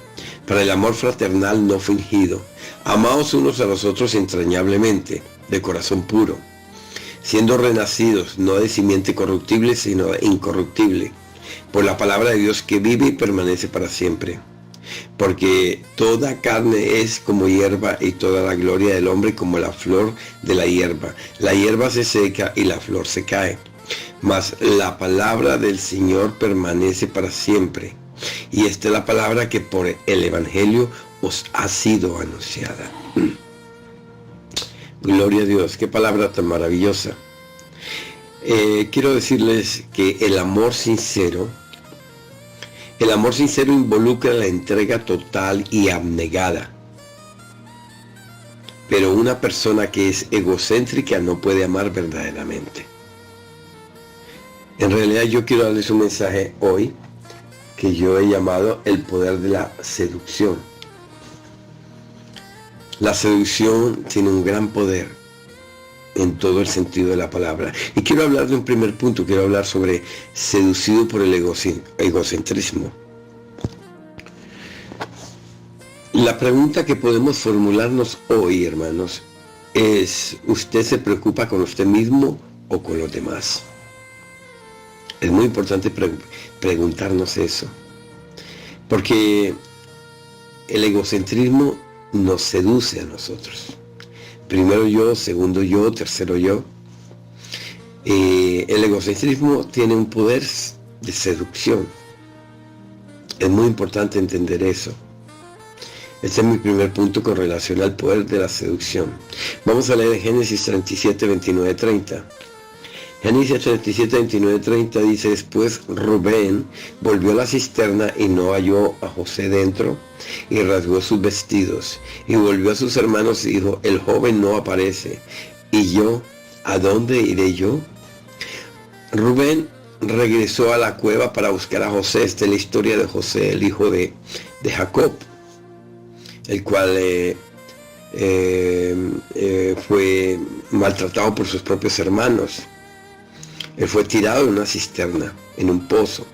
para el amor fraternal no fingido, amaos unos a los otros entrañablemente, de corazón puro, siendo renacidos, no de simiente corruptible, sino de incorruptible, por la palabra de Dios que vive y permanece para siempre. Porque toda carne es como hierba, y toda la gloria del hombre como la flor de la hierba. La hierba se seca y la flor se cae, mas la palabra del Señor permanece para siempre. Y esta es la palabra que por el Evangelio os ha sido anunciada. Gloria a Dios, qué palabra tan maravillosa. Quiero decirles que el amor sincero involucra la entrega total y abnegada. Pero una persona que es egocéntrica no puede amar verdaderamente. En realidad yo quiero darles un mensaje hoy que yo he llamado el poder de la seducción. La seducción tiene un gran poder en todo el sentido de la palabra. Y quiero hablar de un primer punto, quiero hablar sobre seducido por el egocentrismo. La pregunta que podemos formularnos hoy, hermanos, es: ¿usted se preocupa con usted mismo o con los demás? Es muy importante preguntarnos eso, porque el egocentrismo nos seduce a nosotros. Primero yo, segundo yo, tercero yo. El egocentrismo tiene un poder de seducción. Es muy importante entender eso. Este es mi primer punto con relación al poder de la seducción. Vamos a leer Génesis 37, 29, 30. Génesis 37, 29, 30 dice: después Rubén volvió a la cisterna y no halló a José dentro, y rasgó sus vestidos, y volvió a sus hermanos y dijo: el joven no aparece, y yo, ¿a dónde iré yo? Rubén regresó a la cueva para buscar a José. Esta es la historia de José, el hijo de Jacob, el cual fue maltratado por sus propios hermanos. Él fue tirado en una cisterna, en un pozo.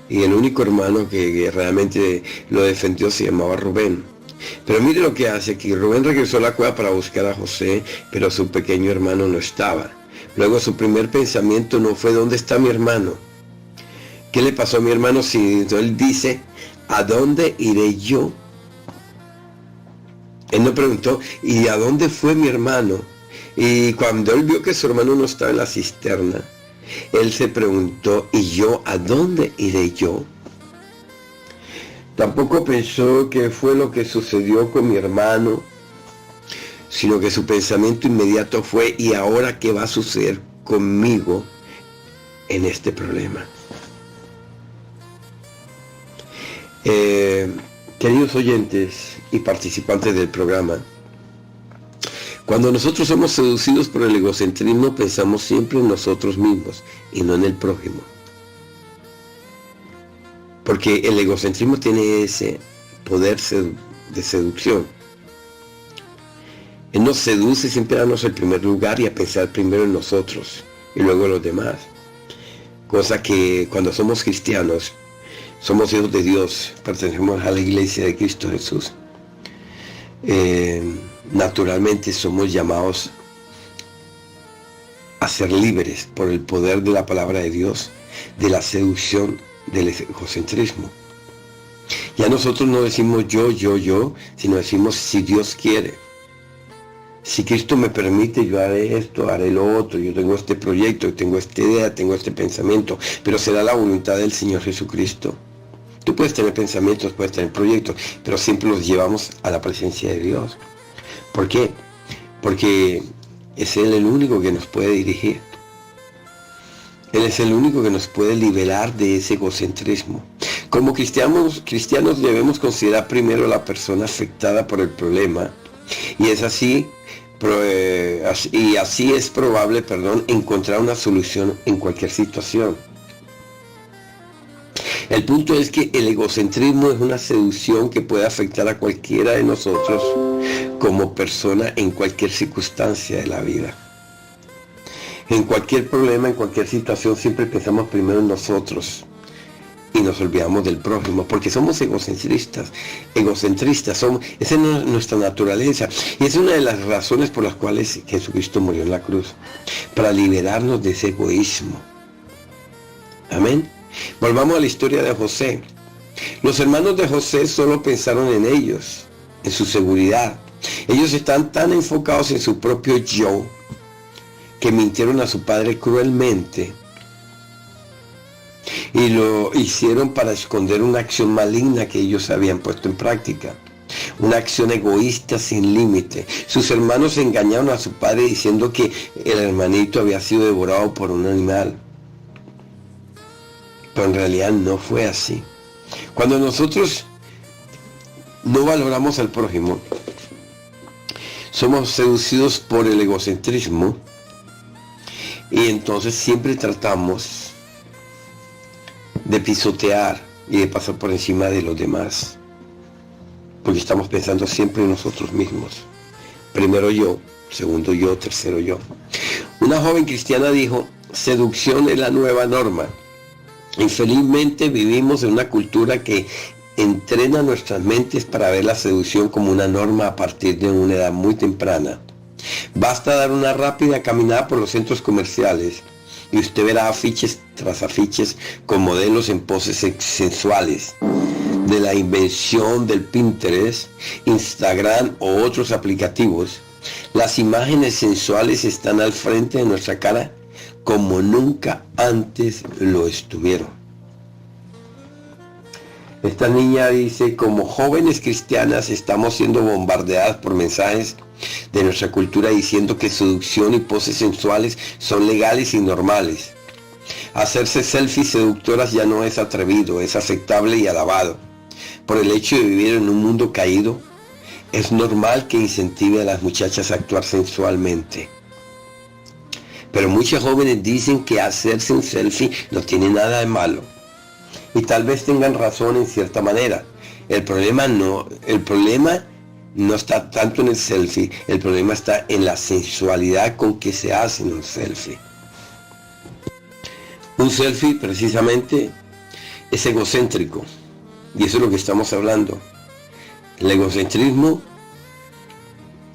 Y el único hermano que realmente lo defendió se llamaba Rubén. Pero mire lo que hace aquí. Rubén regresó a la cueva para buscar a José, pero su pequeño hermano no estaba. Luego su primer pensamiento no fue: ¿dónde está mi hermano? ¿Qué le pasó a mi hermano? Si él dice: ¿a dónde iré yo? Él no preguntó: ¿y a dónde fue mi hermano? Y cuando él vio que su hermano no estaba en la cisterna, él se preguntó: ¿y yo a dónde iré yo? Tampoco pensó qué fue lo que sucedió con mi hermano, sino que su pensamiento inmediato fue: ¿y ahora qué va a suceder conmigo en este problema? Queridos oyentes y participantes del programa, cuando nosotros somos seducidos por el egocentrismo, pensamos siempre en nosotros mismos y no en el prójimo. Porque el egocentrismo tiene ese poder de seducción. Él nos seduce siempre a darnos el primer lugar y a pensar primero en nosotros y luego en los demás. Cosa que cuando somos cristianos, somos hijos de Dios, pertenecemos a la iglesia de Cristo Jesús. Naturalmente somos llamados a ser libres por el poder de la palabra de Dios, de la seducción del egocentrismo. Ya nosotros no decimos yo, sino decimos si Dios quiere. Si Cristo me permite, yo haré esto, haré lo otro, yo tengo este proyecto, tengo esta idea, tengo este pensamiento, pero será la voluntad del Señor Jesucristo. Tú puedes tener pensamientos, puedes tener proyectos, pero siempre los llevamos a la presencia de Dios. ¿Por qué? Porque es Él el único que nos puede dirigir. Él es el único que nos puede liberar de ese egocentrismo. Como cristianos debemos considerar primero a la persona afectada por el problema, y así es probable, encontrar una solución en cualquier situación. El punto es que el egocentrismo es una seducción que puede afectar a cualquiera de nosotros como persona en cualquier circunstancia de la vida. En cualquier problema, en cualquier situación, siempre pensamos primero en nosotros y nos olvidamos del prójimo, porque somos egocentristas, esa es nuestra naturaleza, y es una de las razones por las cuales Jesucristo murió en la cruz, para liberarnos de ese egoísmo. Amén. Volvamos a la historia de José. Los hermanos de José solo pensaron en ellos, en su seguridad. Ellos están tan enfocados en su propio yo, que mintieron a su padre cruelmente y lo hicieron para esconder una acción maligna que ellos habían puesto en práctica, una acción egoísta sin límite. Sus hermanos engañaron a su padre diciendo que el hermanito había sido devorado por un animal, pero en realidad no fue así. Cuando nosotros no valoramos al prójimo, somos seducidos por el egocentrismo, y entonces siempre tratamos de pisotear y de pasar por encima de los demás, porque estamos pensando siempre en nosotros mismos. Primero yo, segundo yo, tercero yo. Una joven cristiana dijo: seducción es la nueva norma. Infelizmente vivimos en una cultura que entrena nuestras mentes para ver la seducción como una norma a partir de una edad muy temprana. Basta dar una rápida caminada por los centros comerciales y usted verá afiches tras afiches con modelos en poses sensuales. De la invención del Pinterest, Instagram o otros aplicativos, las imágenes sensuales están al frente de nuestra cara como nunca antes lo estuvieron. Esta niña dice: como jóvenes cristianas estamos siendo bombardeadas por mensajes de nuestra cultura diciendo que seducción y poses sensuales son legales y normales. Hacerse selfies seductoras ya no es atrevido, es aceptable y alabado. Por el hecho de vivir en un mundo caído, es normal que incentive a las muchachas a actuar sensualmente. Pero muchos jóvenes dicen que hacerse un selfie no tiene nada de malo. Y tal vez tengan razón en cierta manera. El problema no está tanto en el selfie, el problema está en la sensualidad con que se hace un selfie. Un selfie precisamente es egocéntrico, y eso es lo que estamos hablando. El egocentrismo,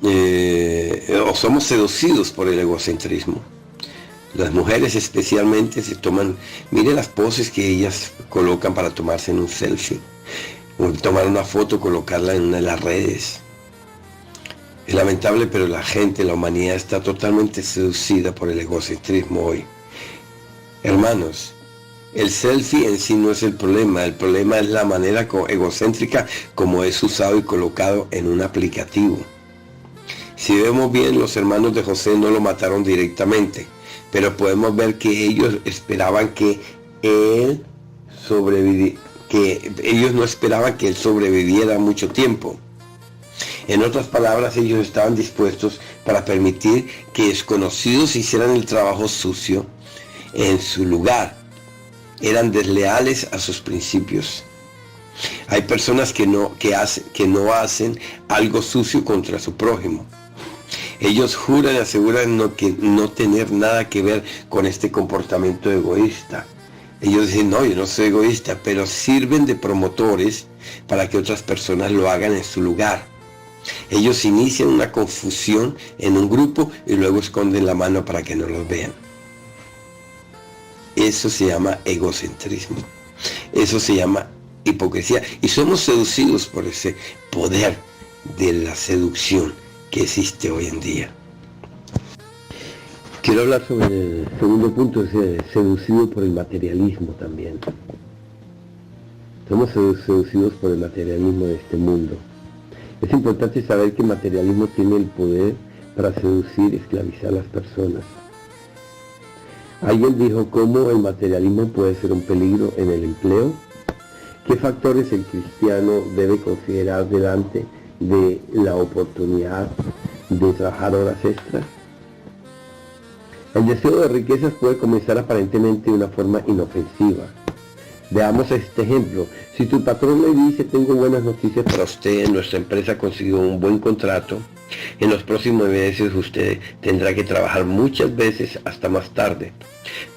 o somos seducidos por el egocentrismo. Las mujeres especialmente se toman, mire las poses que ellas colocan para tomarse en un selfie, o tomar una foto, colocarla en una de las redes. Es lamentable, pero la humanidad está totalmente seducida por el egocentrismo hoy. Hermanos, el selfie en sí no es el problema es la manera egocéntrica como es usado y colocado en un aplicativo. Si vemos bien, los hermanos de José no lo mataron directamente, pero podemos ver que ellos esperaban que él sobreviviera, que ellos no esperaban que él sobreviviera mucho tiempo. En otras palabras, ellos estaban dispuestos para permitir que desconocidos hicieran el trabajo sucio en su lugar. Eran desleales a sus principios. Hay personas que no hacen algo sucio contra su prójimo. Ellos juran y aseguran no tener nada que ver con este comportamiento egoísta. Ellos dicen: no, yo no soy egoísta, pero sirven de promotores para que otras personas lo hagan en su lugar. Ellos inician una confusión en un grupo y luego esconden la mano para que no los vean. Eso se llama egocentrismo. Eso se llama hipocresía. Y somos seducidos por ese poder de la seducción que existe hoy en día. Quiero hablar sobre el segundo punto, seducido por el materialismo también. Somos seducidos por el materialismo de este mundo. Es importante saber que el materialismo tiene el poder para seducir y esclavizar a las personas. Alguien dijo cómo el materialismo puede ser un peligro en el empleo. ¿Qué factores el cristiano debe considerar delante de la oportunidad de trabajar horas extras? El deseo de riquezas puede comenzar aparentemente de una forma inofensiva. Veamos este ejemplo. Si tu patrón le dice: tengo buenas noticias para usted, nuestra empresa consiguió un buen contrato, en los próximos meses usted tendrá que trabajar muchas veces hasta más tarde,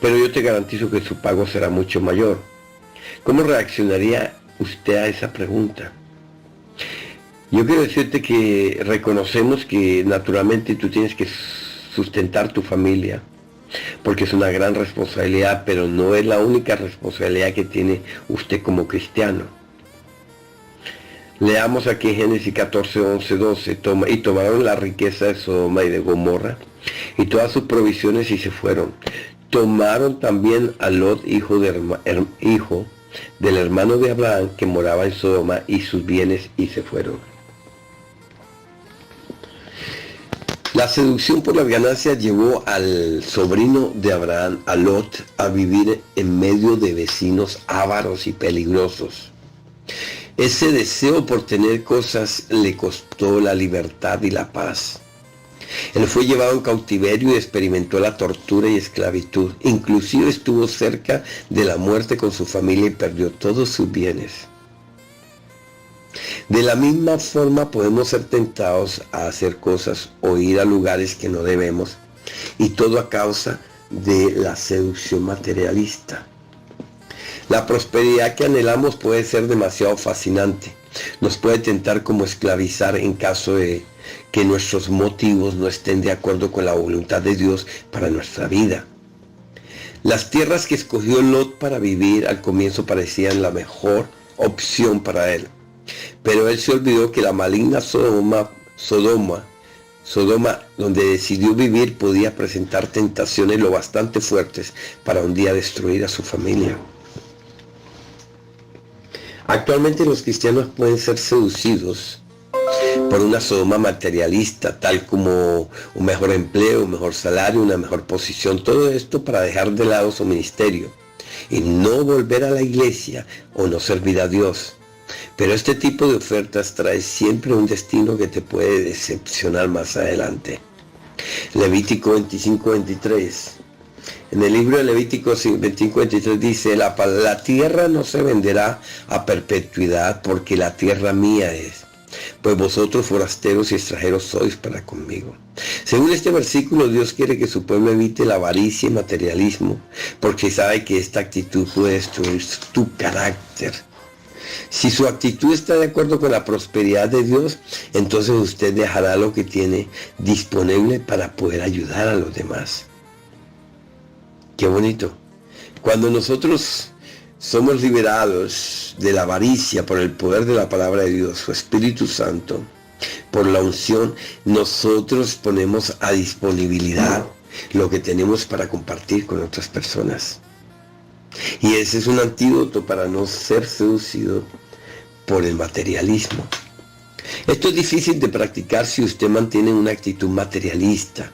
pero yo te garantizo que su pago será mucho mayor. ¿Cómo reaccionaría usted a esa pregunta? Yo quiero decirte que reconocemos que naturalmente tú tienes que sustentar tu familia, porque es una gran responsabilidad, pero no es la única responsabilidad que tiene usted como cristiano. Leamos aquí Génesis 14, 11, 12. Y tomaron la riqueza de Sodoma y de Gomorra y todas sus provisiones y se fueron. Tomaron también a Lot, hijo del hermano de Abraham, que moraba en Sodoma, y sus bienes, y se fueron. La seducción por las ganancias llevó al sobrino de Abraham, a Lot, a vivir en medio de vecinos ávaros y peligrosos. Ese deseo por tener cosas le costó la libertad y la paz. Él fue llevado en cautiverio y experimentó la tortura y esclavitud. Inclusive estuvo cerca de la muerte con su familia y perdió todos sus bienes. De la misma forma podemos ser tentados a hacer cosas o ir a lugares que no debemos, y todo a causa de la seducción materialista. La prosperidad que anhelamos puede ser demasiado fascinante. Nos puede tentar como esclavizar en caso de que nuestros motivos no estén de acuerdo con la voluntad de Dios para nuestra vida. Las tierras que escogió Lot para vivir al comienzo parecían la mejor opción para él. Pero él se olvidó que la maligna Sodoma, donde decidió vivir, podía presentar tentaciones lo bastante fuertes para un día destruir a su familia. Actualmente los cristianos pueden ser seducidos por una Sodoma materialista, tal como un mejor empleo, un mejor salario, una mejor posición, todo esto para dejar de lado su ministerio y no volver a la iglesia o no servir a Dios. Pero este tipo de ofertas trae siempre un destino que te puede decepcionar más adelante. Levítico 25:23. En el libro de Levítico 25:23 dice: la tierra no se venderá a perpetuidad, porque la tierra mía es, pues vosotros forasteros y extranjeros sois para conmigo. Según este versículo, Dios quiere que su pueblo evite la avaricia y materialismo, porque sabe que esta actitud puede destruir tu carácter. Si su actitud está de acuerdo con la prosperidad de Dios, entonces usted dejará lo que tiene disponible para poder ayudar a los demás. Qué bonito. Cuando nosotros somos liberados de la avaricia por el poder de la palabra de Dios, su Espíritu Santo, por la unción, nosotros ponemos a disponibilidad lo que tenemos para compartir con otras personas. Y ese es un antídoto para no ser seducido por el materialismo. Esto es difícil de practicar si usted mantiene una actitud materialista,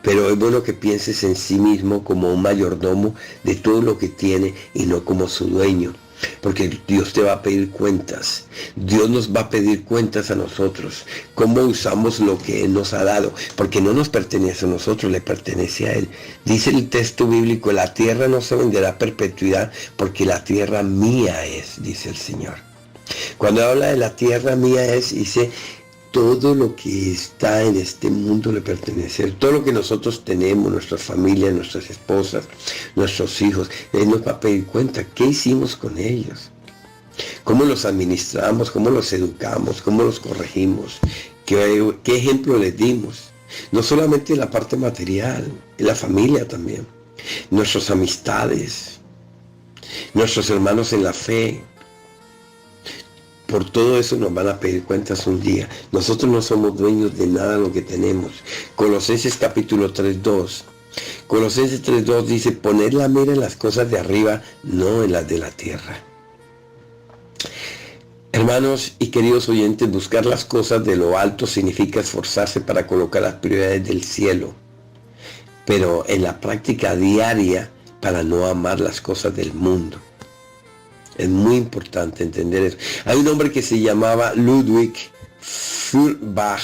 pero es bueno que pienses en sí mismo como un mayordomo de todo lo que tiene y no como su dueño, porque Dios te va a pedir cuentas. Dios nos va a pedir cuentas a nosotros, cómo usamos lo que Él nos ha dado, porque no nos pertenece a nosotros, le pertenece a Él. Dice el texto bíblico: la tierra no se venderá a perpetuidad, porque la tierra mía es, dice el Señor. Cuando habla de la tierra mía es, dice, todo lo que está en este mundo le pertenece. Todo lo que nosotros tenemos, nuestras familias, nuestras esposas, nuestros hijos, Él nos va a pedir cuenta. ¿Qué hicimos con ellos? ¿Cómo los administramos? ¿Cómo los educamos? ¿Cómo los corregimos? ¿Qué ejemplo les dimos? No solamente la parte material, en la familia también. Nuestras amistades, nuestros hermanos en la fe. Por todo eso nos van a pedir cuentas un día. Nosotros no somos dueños de nada de lo que tenemos. Colosenses capítulo 3:2. Colosenses 3:2 dice, poner la mira en las cosas de arriba, no en las de la tierra. Hermanos y queridos oyentes, buscar las cosas de lo alto significa esforzarse para colocar las prioridades del cielo, pero en la práctica diaria para no amar las cosas del mundo. Es muy importante entender eso. Hay un hombre que se llamaba Ludwig Feuerbach.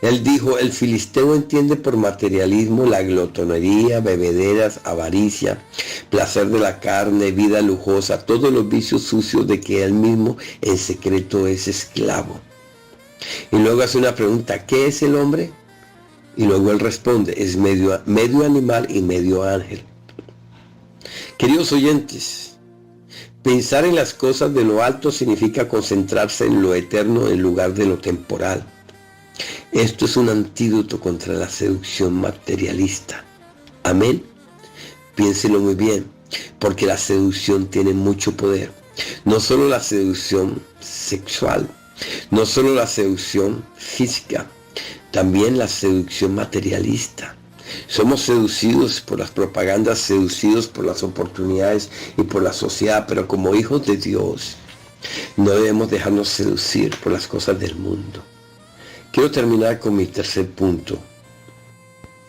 Él dijo, el filisteo entiende por materialismo la glotonería, bebederas, avaricia, placer de la carne, vida lujosa, todos los vicios sucios de que él mismo en secreto es esclavo. Y luego hace una pregunta, ¿qué es el hombre? Y luego él responde, es medio animal y medio ángel. Queridos oyentes, pensar en las cosas de lo alto significa concentrarse en lo eterno en lugar de lo temporal. Esto es un antídoto contra la seducción materialista. Amén. Piénselo muy bien, porque la seducción tiene mucho poder. No solo la seducción sexual, no solo la seducción física, también la seducción materialista. Somos seducidos por las propagandas, seducidos por las oportunidades y por la sociedad, pero como hijos de Dios, no debemos dejarnos seducir por las cosas del mundo. Quiero terminar con mi tercer punto.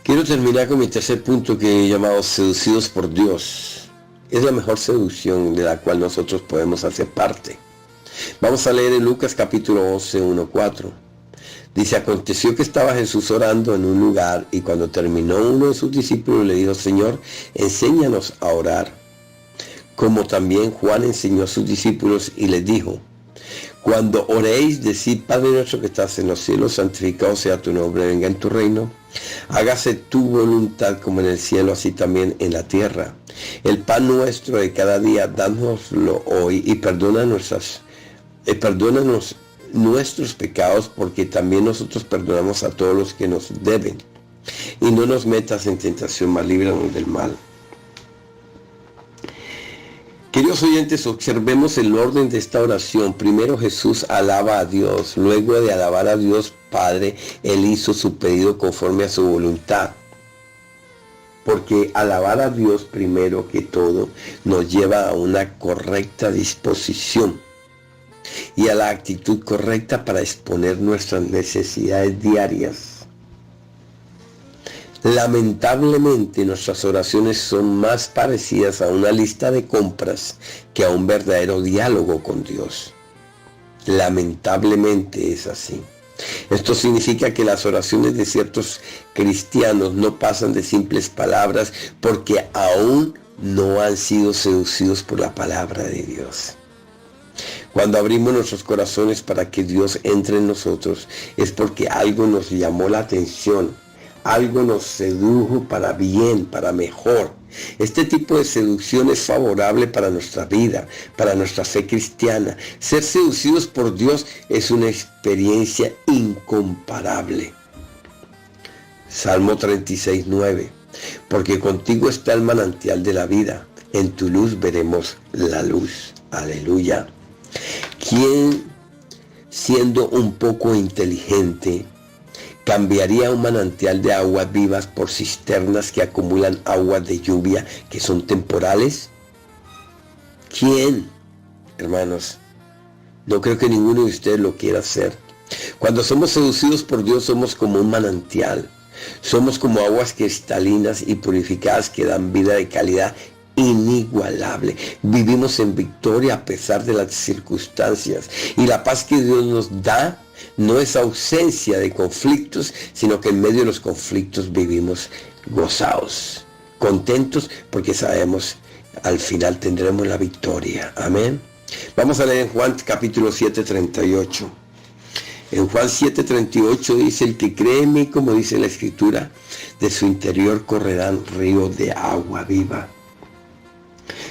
Que he llamado seducidos por Dios. Es la mejor seducción de la cual nosotros podemos hacer parte. Vamos a leer en Lucas capítulo 11, 1-4. Dice, aconteció que estaba Jesús orando en un lugar y cuando terminó uno de sus discípulos le dijo, Señor, enséñanos a orar. Como también Juan enseñó a sus discípulos y les dijo, cuando oréis, decid, Padre nuestro que estás en los cielos, santificado sea tu nombre, venga en tu reino. Hágase tu voluntad como en el cielo, así también en la tierra. El pan nuestro de cada día, dánoslo hoy y perdónanos nuestros pecados, porque también nosotros perdonamos a todos los que nos deben. Y no nos metas en tentación, mas líbranos del mal. Queridos oyentes, observemos el orden de esta oración. Primero Jesús alaba a Dios. Luego de alabar a Dios Padre, Él hizo su pedido conforme a su voluntad. Porque alabar a Dios primero que todo nos lleva a una correcta disposición y a la actitud correcta para exponer nuestras necesidades diarias. Lamentablemente nuestras oraciones son más parecidas a una lista de compras que a un verdadero diálogo con Dios. Lamentablemente es así. Esto significa que las oraciones de ciertos cristianos no pasan de simples palabras porque aún no han sido seducidos por la palabra de Dios. Cuando abrimos nuestros corazones para que Dios entre en nosotros es porque algo nos llamó la atención. Algo nos sedujo para bien, para mejor. Este tipo de seducción es favorable para nuestra vida, para nuestra fe cristiana. Ser seducidos por Dios es una experiencia incomparable. Salmo 36:9. Porque contigo está el manantial de la vida. En tu luz veremos la luz. Aleluya. ¿Quién, siendo un poco inteligente, cambiaría un manantial de aguas vivas por cisternas que acumulan aguas de lluvia que son temporales? ¿Quién, hermanos? No creo que ninguno de ustedes lo quiera hacer. Cuando somos seducidos por Dios somos como un manantial. Somos como aguas cristalinas y purificadas que dan vida de calidad inigualable. Vivimos en victoria a pesar de las circunstancias. Y la paz que Dios nos da no es ausencia de conflictos, sino que en medio de los conflictos vivimos gozados, contentos, porque sabemos al final tendremos la victoria. Amén. Vamos a leer en Juan capítulo 7:38. En Juan 7:38 dice, el que cree en mí, como dice la Escritura, de su interior correrán ríos de agua viva.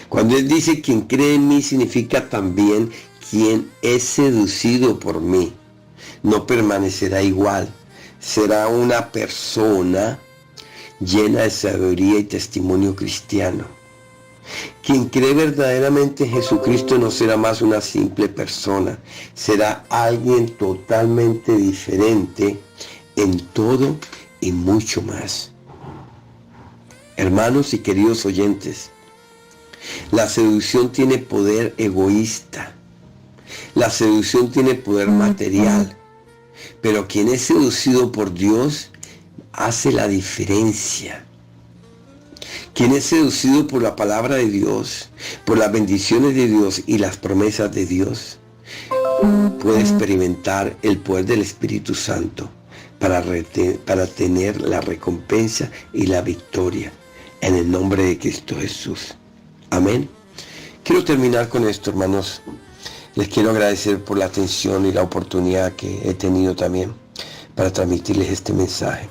Cuando él dice quien cree en mí, significa también quien es seducido por mí. No permanecerá igual. Será una persona llena de sabiduría y testimonio cristiano. Quien cree verdaderamente en Jesucristo no será más una simple persona, será alguien totalmente diferente en todo y mucho más. Hermanos y queridos oyentes, la seducción tiene poder egoísta, la seducción tiene poder material, pero quien es seducido por Dios hace la diferencia. Quien es seducido por la palabra de Dios, por las bendiciones de Dios y las promesas de Dios, puede experimentar el poder del Espíritu Santo para tener la recompensa y la victoria en el nombre de Cristo Jesús. Amén. Quiero terminar con esto, hermanos. Les quiero agradecer por la atención y la oportunidad que he tenido también para transmitirles este mensaje.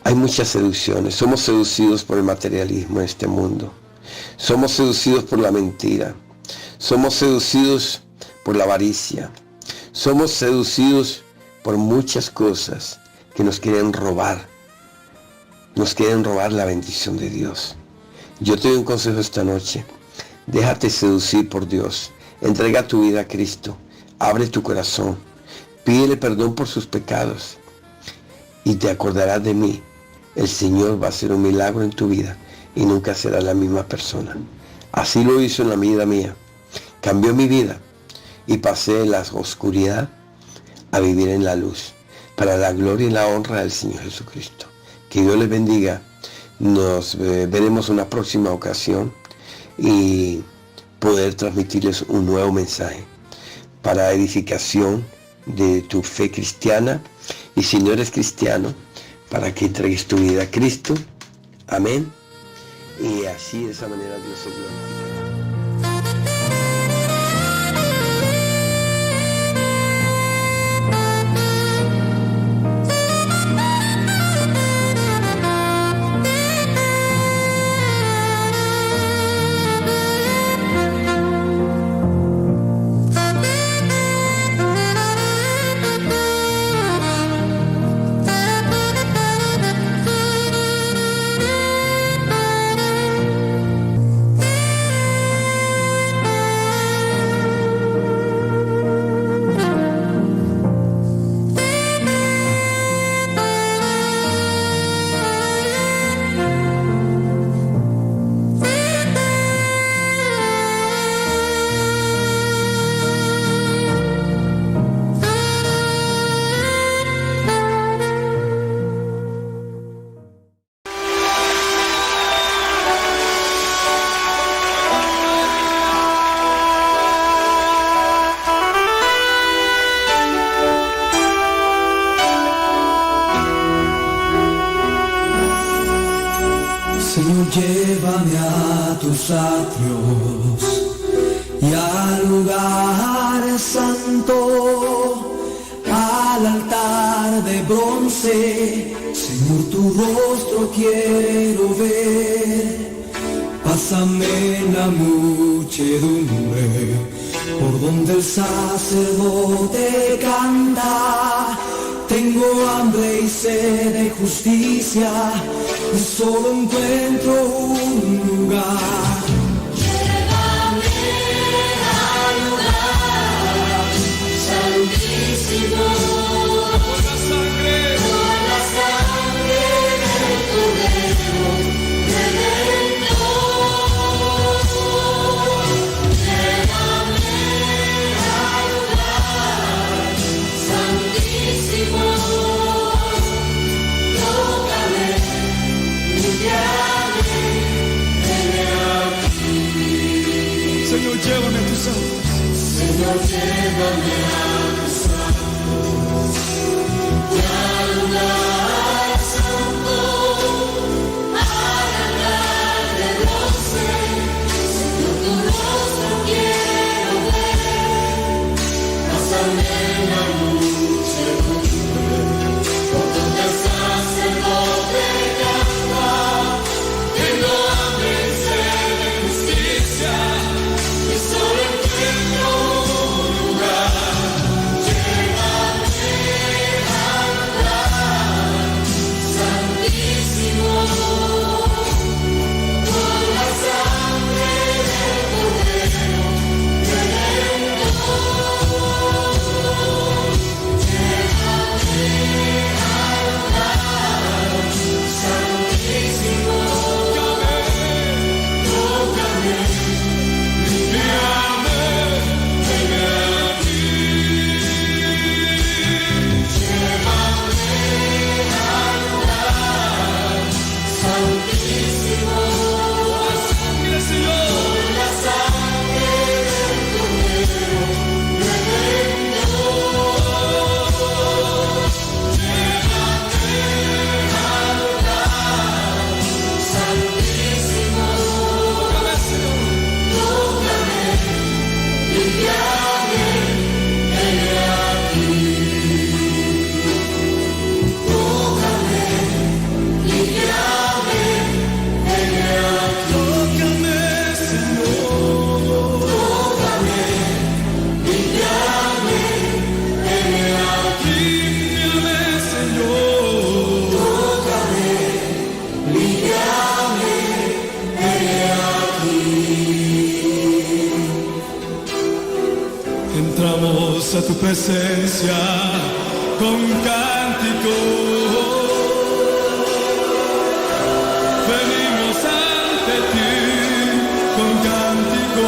Hay muchas seducciones. Somos seducidos por el materialismo en este mundo. Somos seducidos por la mentira. Somos seducidos por la avaricia. Somos seducidos por muchas cosas que nos quieren robar. Nos quieren robar la bendición de Dios. Yo te doy un consejo esta noche. Déjate seducir por Dios. Entrega tu vida a Cristo. Abre tu corazón. Pídele perdón por sus pecados. Y te acordarás de mí. El Señor va a hacer un milagro en tu vida y nunca serás la misma persona. Así lo hizo en la vida mía. Cambió mi vida y pasé de la oscuridad a vivir en la luz, para la gloria y la honra del Señor Jesucristo. Que Dios les bendiga. Nos veremos una próxima ocasión y poder transmitirles un nuevo mensaje para edificación de tu fe cristiana. Y si no eres cristiano, para que entregues tu vida a Cristo. Amén. Y así, de esa manera, Dios se glorifica. Señor, llévame a tus atrios y al lugar santo, al altar de bronce. Señor, tu rostro quiero ver. Pásame en la muchedumbre, por donde el sacerdote canta. Tengo hambre y sed de justicia, y solo encuentro un lugar. Llévame al lugar santísimo, por la sangre del Cordero Redentor. Llévame al lugar santísimo. Señor, llévame a tus santos. Señor, llévame a tus santos y al lugar santo, al altar de bronce. Señor, tu rostro quiero ver. Pásame en la muchedumbre, por donde el sacerdote canta. Tengo hambre y sed de justicia, y solo encuentro un lugar. tu presencia con cántico. Venimos ante ti con cántico.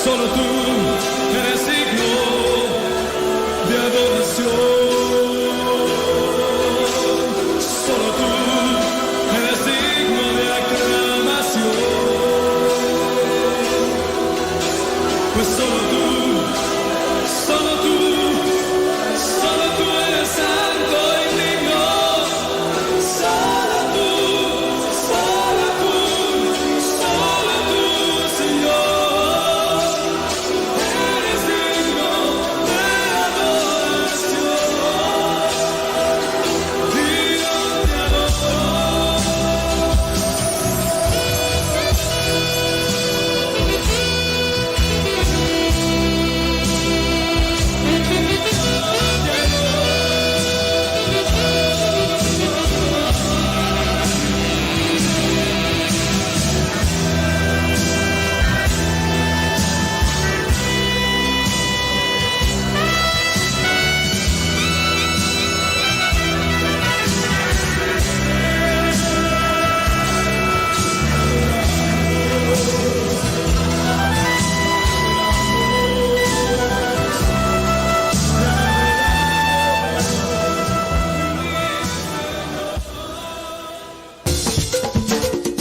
Solo tú eres digno de adoración. Solo tú eres digno de aclamación. Pues solo tú eres santo y digno. Solo tú, Señor, eres digno de adoración. Digno de adoración.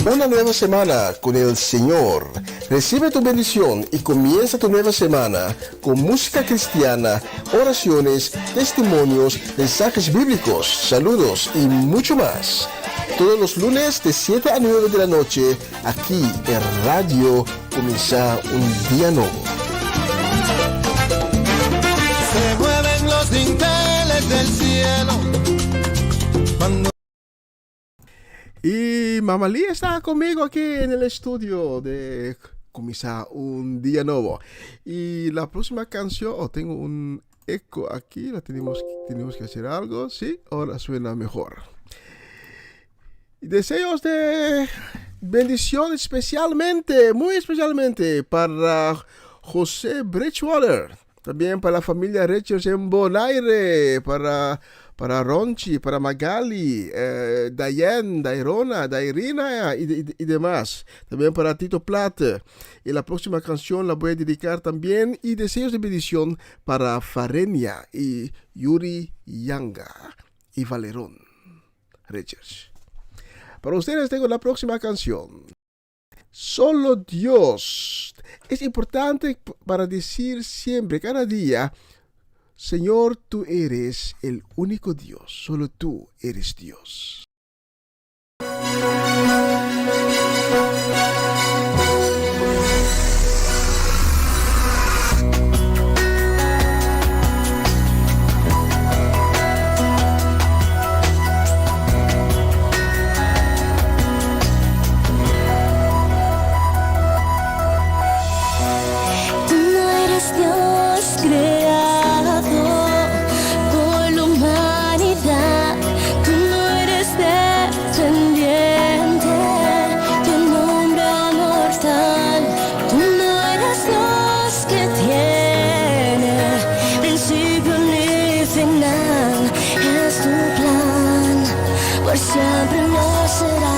Una nueva semana con el Señor. Recibe tu bendición y comienza tu nueva semana con música cristiana, oraciones, testimonios, mensajes bíblicos, saludos y mucho más. Todos los lunes de 7 a 9 de la noche, aquí en Radio Comienza un Día Nuevo. Se mueven los dinteles del cielo cuando Y Mamalí está conmigo aquí en el estudio de Comienza un Día Nuevo. Y la próxima canción, tengo un eco aquí, tenemos que hacer algo, ¿sí? Ahora suena mejor. Y deseos de bendición especialmente, muy especialmente para José Bridgewater, también para la familia Richards en Bonaire, para Ronchi, para Magali, Dayan, Dairona, Dairina y demás. También para Tito Plata. Y la próxima canción la voy a dedicar también. Y deseos de bendición para Farenia y Yuri Yanga y Valerón Richards. Para ustedes tengo la próxima canción. Solo Dios. Es importante para decir siempre, cada día, Señor, tú eres el único Dios, solo tú eres Dios. Tú no eres Dios creado por la humanidad. Tú no eres dependiente de un hombre mortal. Tú no eres Dios que tiene principio ni final. Es tu plan, por siempre lo será.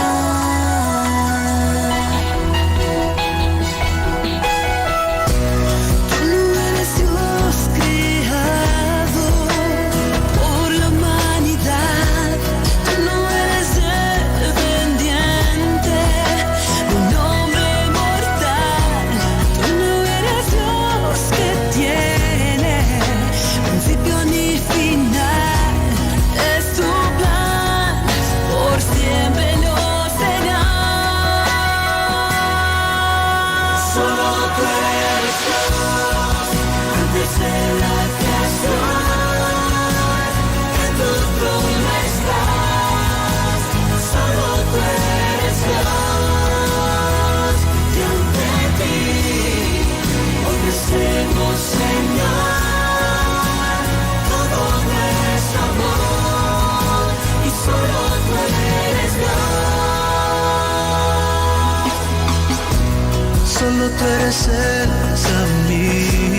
Solo tú eres el camino.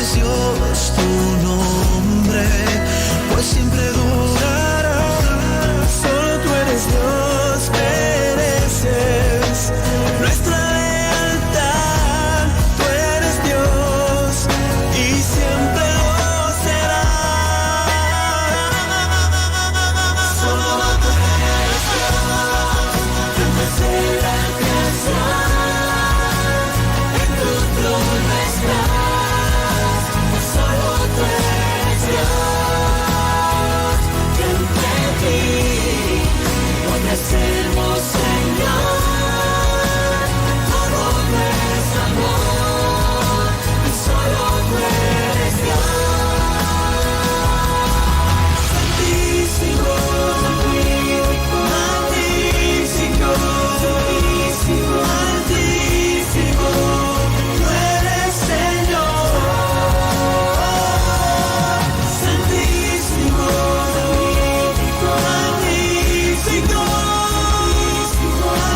es Dios tu nombre, pues siempre durará. Solo tú eres Dios, mereces nuestra lealtad. Tú eres Dios y siempre lo serás. Solo tú eres Dios, antes de la creación, en tu trono estás. Solo tú eres Dios, y ante ti ofrecemos, Señor, todo nuestro amor. Solo tú eres Dios, santísimo, magnífico, altísimo, tú eres Señor, santísimo, magnífico,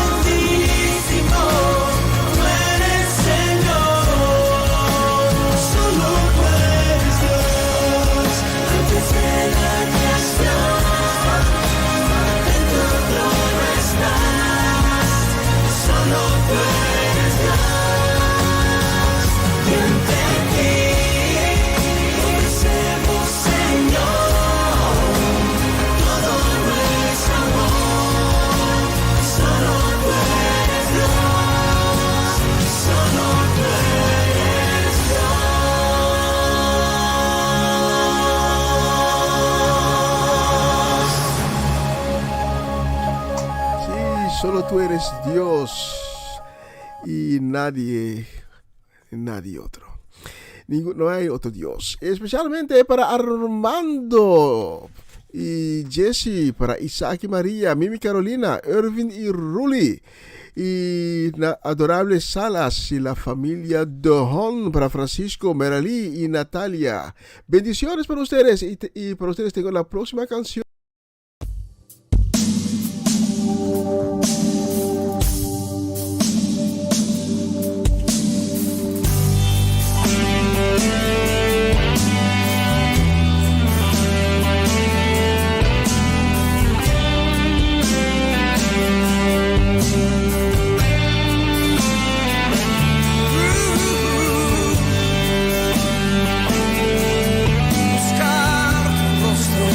altísimo, tú eres Señor. Solo tú eres Dios, antes de la creación, en tu trono estás. Solo tú eres Dios, y ante ti ofrecemos, Señor, todo nuestro amor. Solo tú eres Dios, solo tú eres Dios. Sí, solo tú eres Dios y nadie otro. No hay otro Dios. Especialmente para Armando y Jesse, para Isaac y María, Mimi Carolina, Irvin y Ruli, y la adorable Salas y la familia Dojon, para Francisco, Meralí y Natalia. Bendiciones para ustedes y para ustedes tengo la próxima canción. Buscar tu rostro,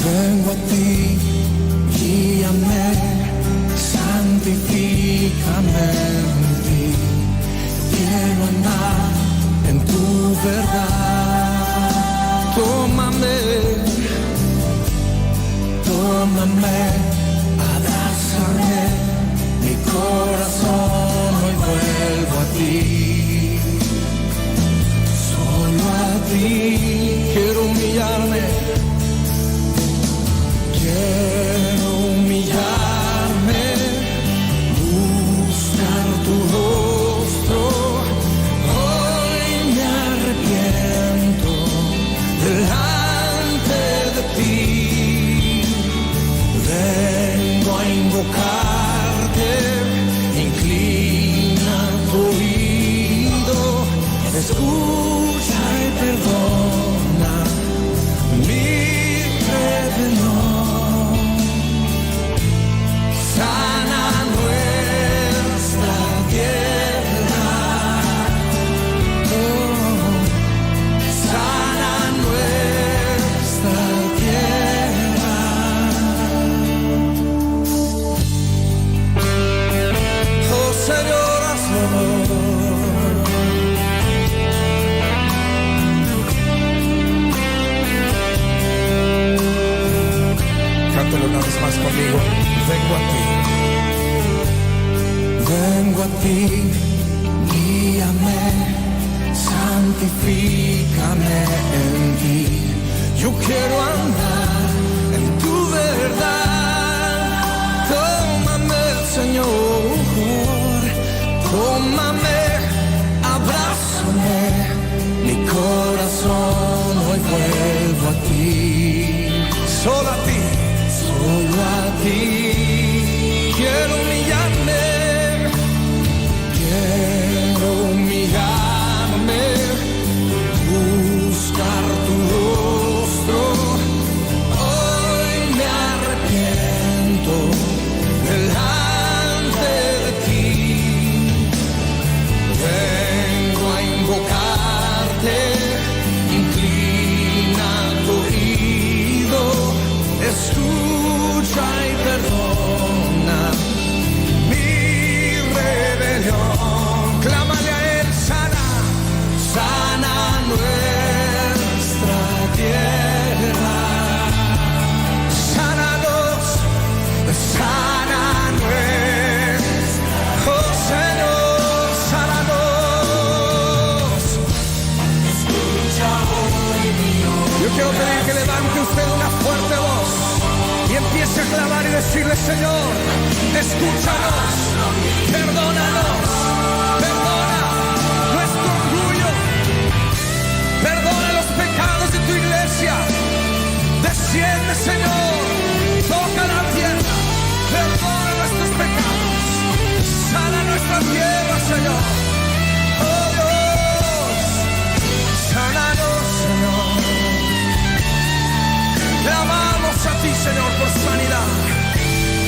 vengo a ti, guíame, santifícame en ti. Quiero andar en tu verdad. Tómame, abrázame, mi corazón hoy vuelvo a ti. Solo a ti quiero humillarme. Quiero humillarme, buscar tu rostro. Hoy me arrepiento delante de ti. Vengo a invocarte, inclina tu oído, escucha y perdona mi rebelión. Sana nuestra tierra, sana nuestra tierra. Oh Señor, hazlo. Cántalo una vez más conmigo. Vengo a ti, guíame, santifícame en ti. Yo quiero andar en tu verdad. Tómame, Señor, tómame, abrázame, mi corazón hoy vuelvo a ti. clamar y decirle: Señor, escúchanos, perdónanos, perdona nuestro orgullo, perdona los pecados de tu iglesia. Desciende, Señor, toca la tierra, perdona nuestros pecados, sana nuestra tierra, Señor. Oh Dios, sánanos, Señor. Te amamos a ti, Señor, por sanidad.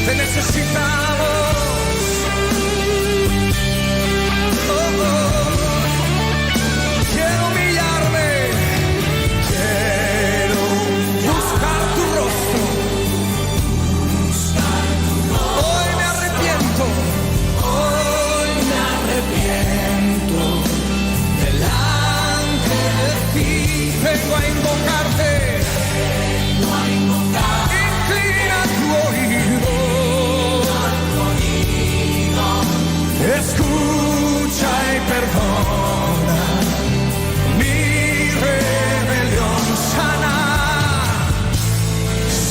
Te necesitamos. Oh, oh. Quiero humillarme. Quiero buscar tu rostro. Hoy me arrepiento. Hoy me arrepiento. Delante de ti vengo a invocarte. Inclina tu oído, escucha y perdona mi rebelión. Sana,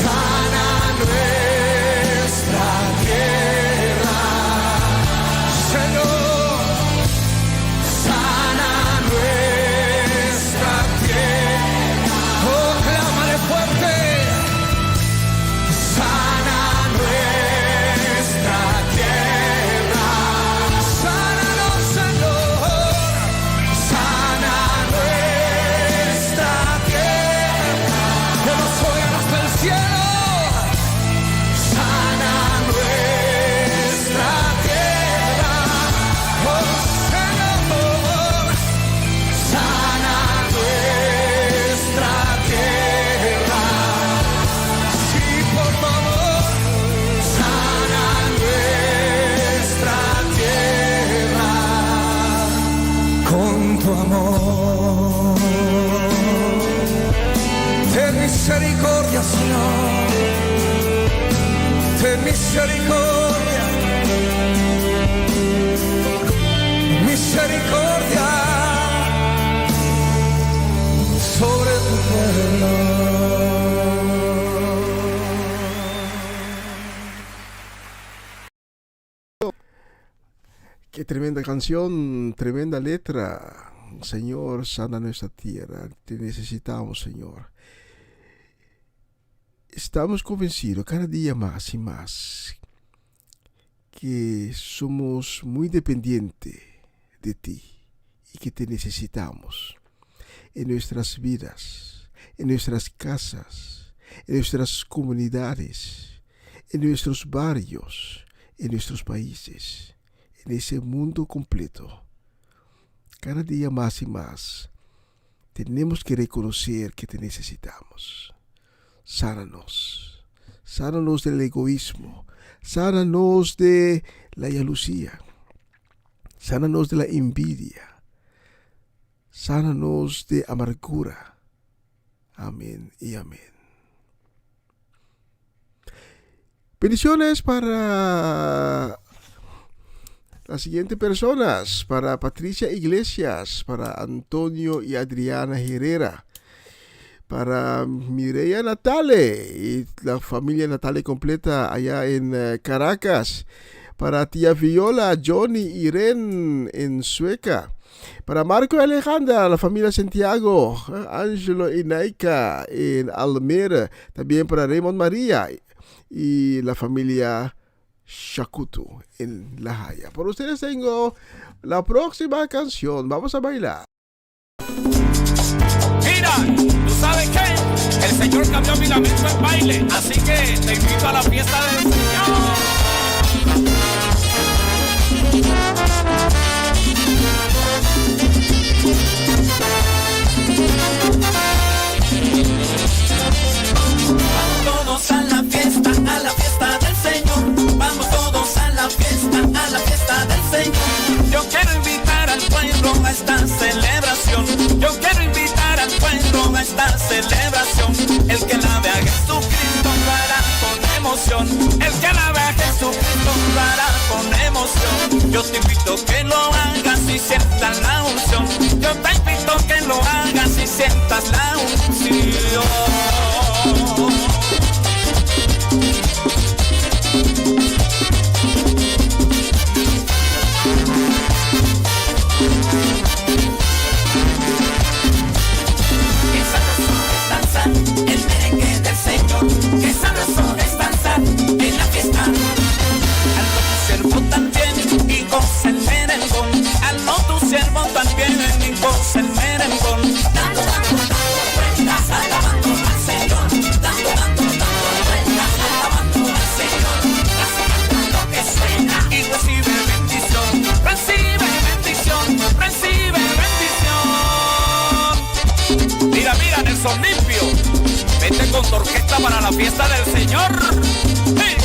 sana nuestra tierra, Señor, sana nuestra tierra. Oh, clámale fuerte. Misericordia, Señor, ten misericordia, misericordia sobre tu pueblo. Qué tremenda canción, tremenda letra. Señor, sana nuestra tierra. Te necesitamos, Señor. Estamos convencidos cada día más y más que somos muy dependientes de ti y que te necesitamos en nuestras vidas, en nuestras casas, en nuestras comunidades, en nuestros barrios, en nuestros países, en ese mundo completo. Cada día más y más tenemos que reconocer que te necesitamos. Sánanos, sánanos del egoísmo, sánanos de la jealousía, sánanos de la envidia, sánanos de amargura. Amén y amén. Bendiciones para las siguientes personas: para Patricia Iglesias, para Antonio y Adriana Herrera, para Mireya Natale y la familia Natale completa allá en Caracas, para tía Viola, Johnny y Irene en Sueca, para Marco y Alejandra, la familia Santiago, Angelo y Naika en Almere, también para Raymond María y la familia Shakutu en La Haya. Por ustedes tengo la próxima canción. Vamos a bailar. Mira, ¿tú sabes qué? El Señor cambió mi lamento en baile, así que te invito a la fiesta del Señor. Vamos todos a la fiesta del Señor. Vamos todos a la fiesta del Señor. Yo quiero invitar al pueblo a esta celebración. Yo quiero invitar al pueblo a esta celebración. El que la vea a Jesucristo lo hará con emoción. El que la vea a Jesucristo lo hará con emoción. Yo te invito que lo hagas y sientas la unción. Yo te invito que lo hagas y sientas la unción. con tu orquesta para la fiesta del Señor. ¡Hey!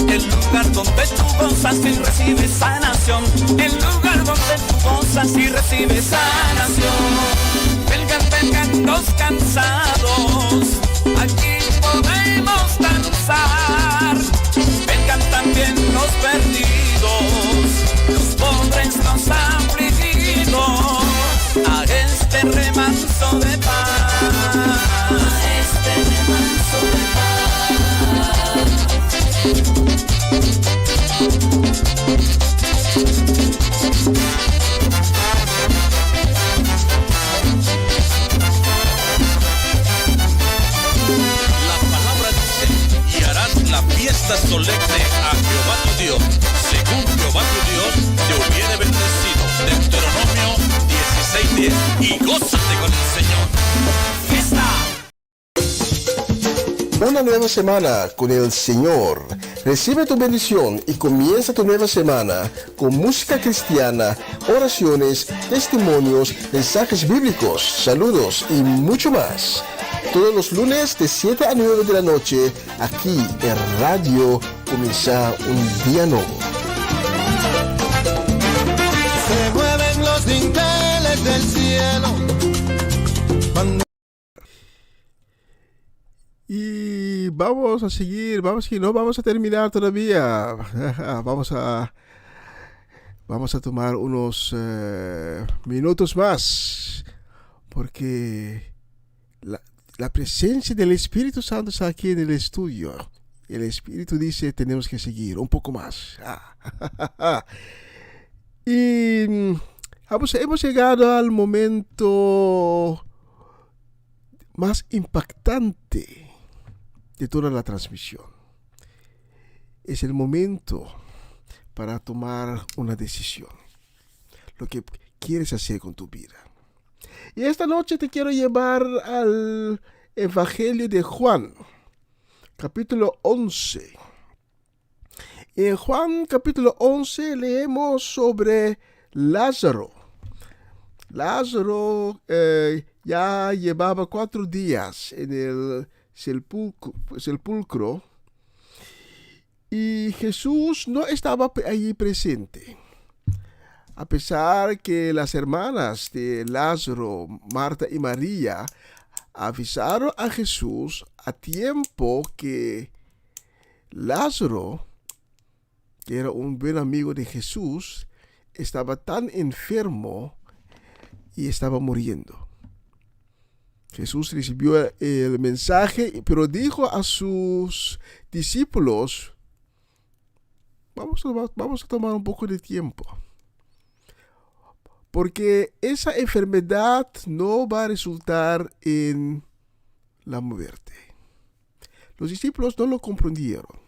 El lugar donde tú gozas y recibes sanación. El lugar donde tú gozas y recibes sanación. Vengan, vengan los cansados, aquí podemos danzar. Vengan también los perdidos, los pobres, los afligidos, a este remanso de paz, a este remanso de paz. Fiesta solemne a Jehová tu Dios, según Jehová tu Dios te hubiere bendecido. Deuteronomio 16:10. Y gózate con el Señor. Una nueva semana con el Señor. Recibe tu bendición y comienza tu nueva semana con música cristiana, oraciones, testimonios, mensajes bíblicos, saludos y mucho más. Todos los lunes de 7 a 9 de la noche, aquí en Radio Comienza un Día Nuevo. Se mueven los dinteles del cielo. Y vamos a seguir, no vamos a terminar todavía. Vamos a tomar unos minutos más, porque la presencia del Espíritu Santo está aquí en el estudio. El Espíritu dice, tenemos que seguir un poco más. Y hemos llegado al momento más impactante de toda la transmisión. Es el momento para tomar una decisión. Lo que quieres hacer con tu vida. Y esta noche te quiero llevar al Evangelio de Juan, capítulo 11. En Juan capítulo 11 leemos sobre Lázaro. Lázaro ya llevaba 4 días en el sepulcro y Jesús no estaba allí presente. A pesar que las hermanas de Lázaro, Marta y María, avisaron a Jesús a tiempo que Lázaro, que era un buen amigo de Jesús, estaba tan enfermo y estaba muriendo. Jesús recibió el mensaje, pero dijo a sus discípulos, vamos a tomar un poco de tiempo. Porque esa enfermedad no va a resultar en la muerte. Los discípulos no lo comprendieron.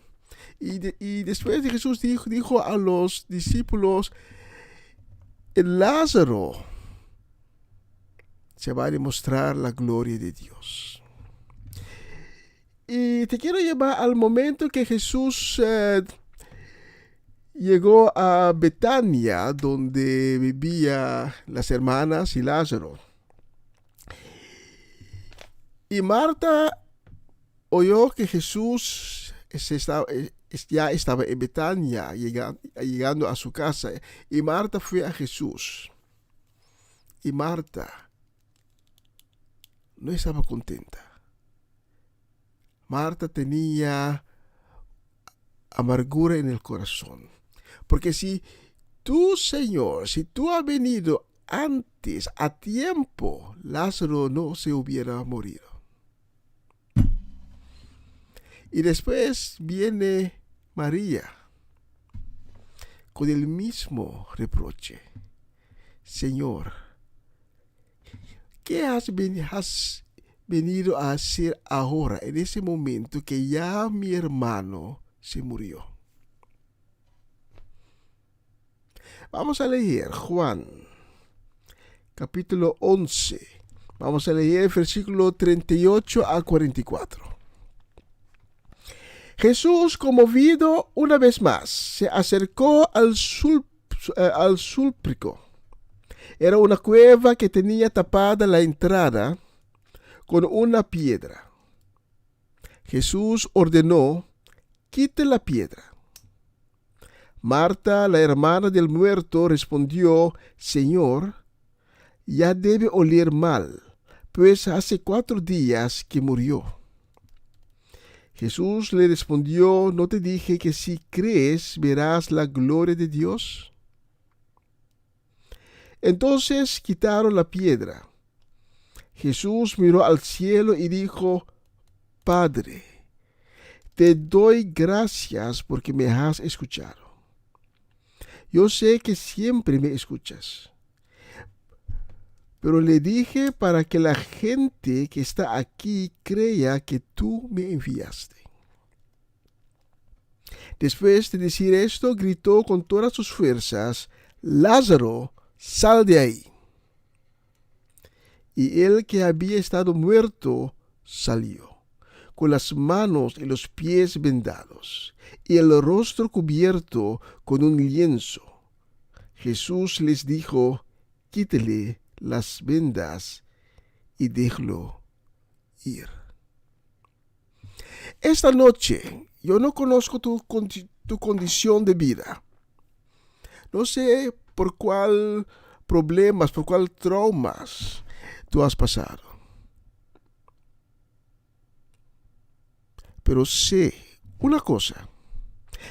Y después de Jesús dijo a los discípulos, en Lázaro se va a demostrar la gloria de Dios. Y te quiero llevar al momento que Jesús llegó a Betania, donde vivían las hermanas y Lázaro. Y Marta oyó que Jesús ya estaba en Betania, llegando a su casa. Y Marta fue a Jesús. Y Marta no estaba contenta. Marta tenía amargura en el corazón. Porque si tú, Señor, si tú has venido antes, a tiempo, Lázaro no se hubiera morido. Y después viene María con el mismo reproche. Señor, ¿qué has venido a hacer ahora, en ese momento que ya mi hermano se murió. Vamos a leer Juan, capítulo 11. Vamos a leer versículo 38 a 44. Jesús, conmovido una vez más, se acercó al sepulcro. Era una cueva que tenía tapada la entrada con una piedra. Jesús ordenó: quite la piedra. Marta, la hermana del muerto, respondió: Señor, ya debe oler mal, pues hace 4 días que murió. Jesús le respondió: ¿no te dije que si crees verás la gloria de Dios? Entonces quitaron la piedra. Jesús miró al cielo y dijo: Padre, te doy gracias porque me has escuchado. Yo sé que siempre me escuchas, pero le dije para que la gente que está aquí crea que tú me enviaste. Después de decir esto, gritó con todas sus fuerzas: Lázaro, sal de ahí. Y el que había estado muerto salió, con las manos y los pies vendados, y el rostro cubierto con un lienzo. Jesús les dijo: quítele las vendas y déjalo ir. Esta noche yo no conozco tu condición de vida. No sé por cuál problemas, por cuál traumas tú has pasado. Pero sé una cosa,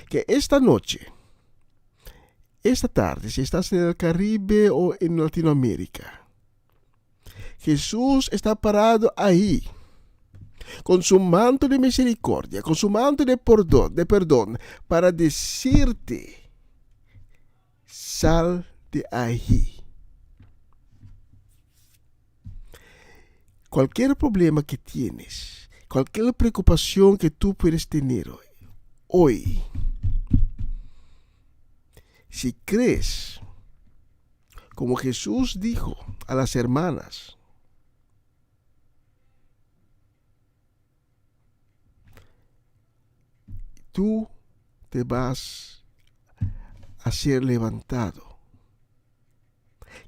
que esta noche, esta tarde, si estás en el Caribe o en Latinoamérica, Jesús está parado ahí, con su manto de misericordia, con su manto de perdón, para decirte: sal de ahí. Cualquier problema que tienes, cualquier preocupación que tú puedes tener hoy, si crees, como Jesús dijo a las hermanas, tú te vas a ser levantado.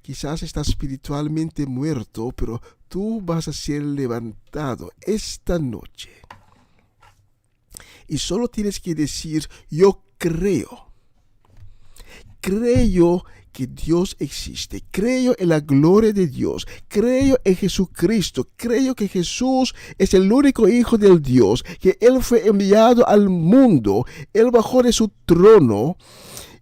Quizás estás espiritualmente muerto, pero tú vas a ser levantado esta noche. Y solo tienes que decir: yo creo que Dios existe, creo en la gloria de Dios, creo en Jesucristo, creo que Jesús es el único Hijo del Dios, que Él fue enviado al mundo, Él bajó de su trono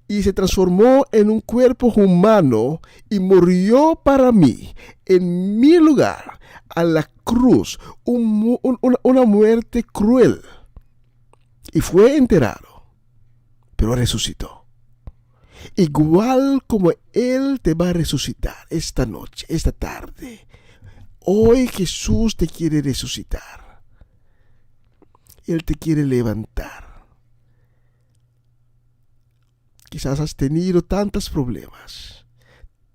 y se transformó en un cuerpo humano y murió para mí, en mi lugar, a la cruz, una muerte cruel, y fue enterrado, pero resucitó. Igual como Él te va a resucitar esta noche, esta tarde. Hoy Jesús te quiere resucitar. Él te quiere levantar. Quizás has tenido tantos problemas,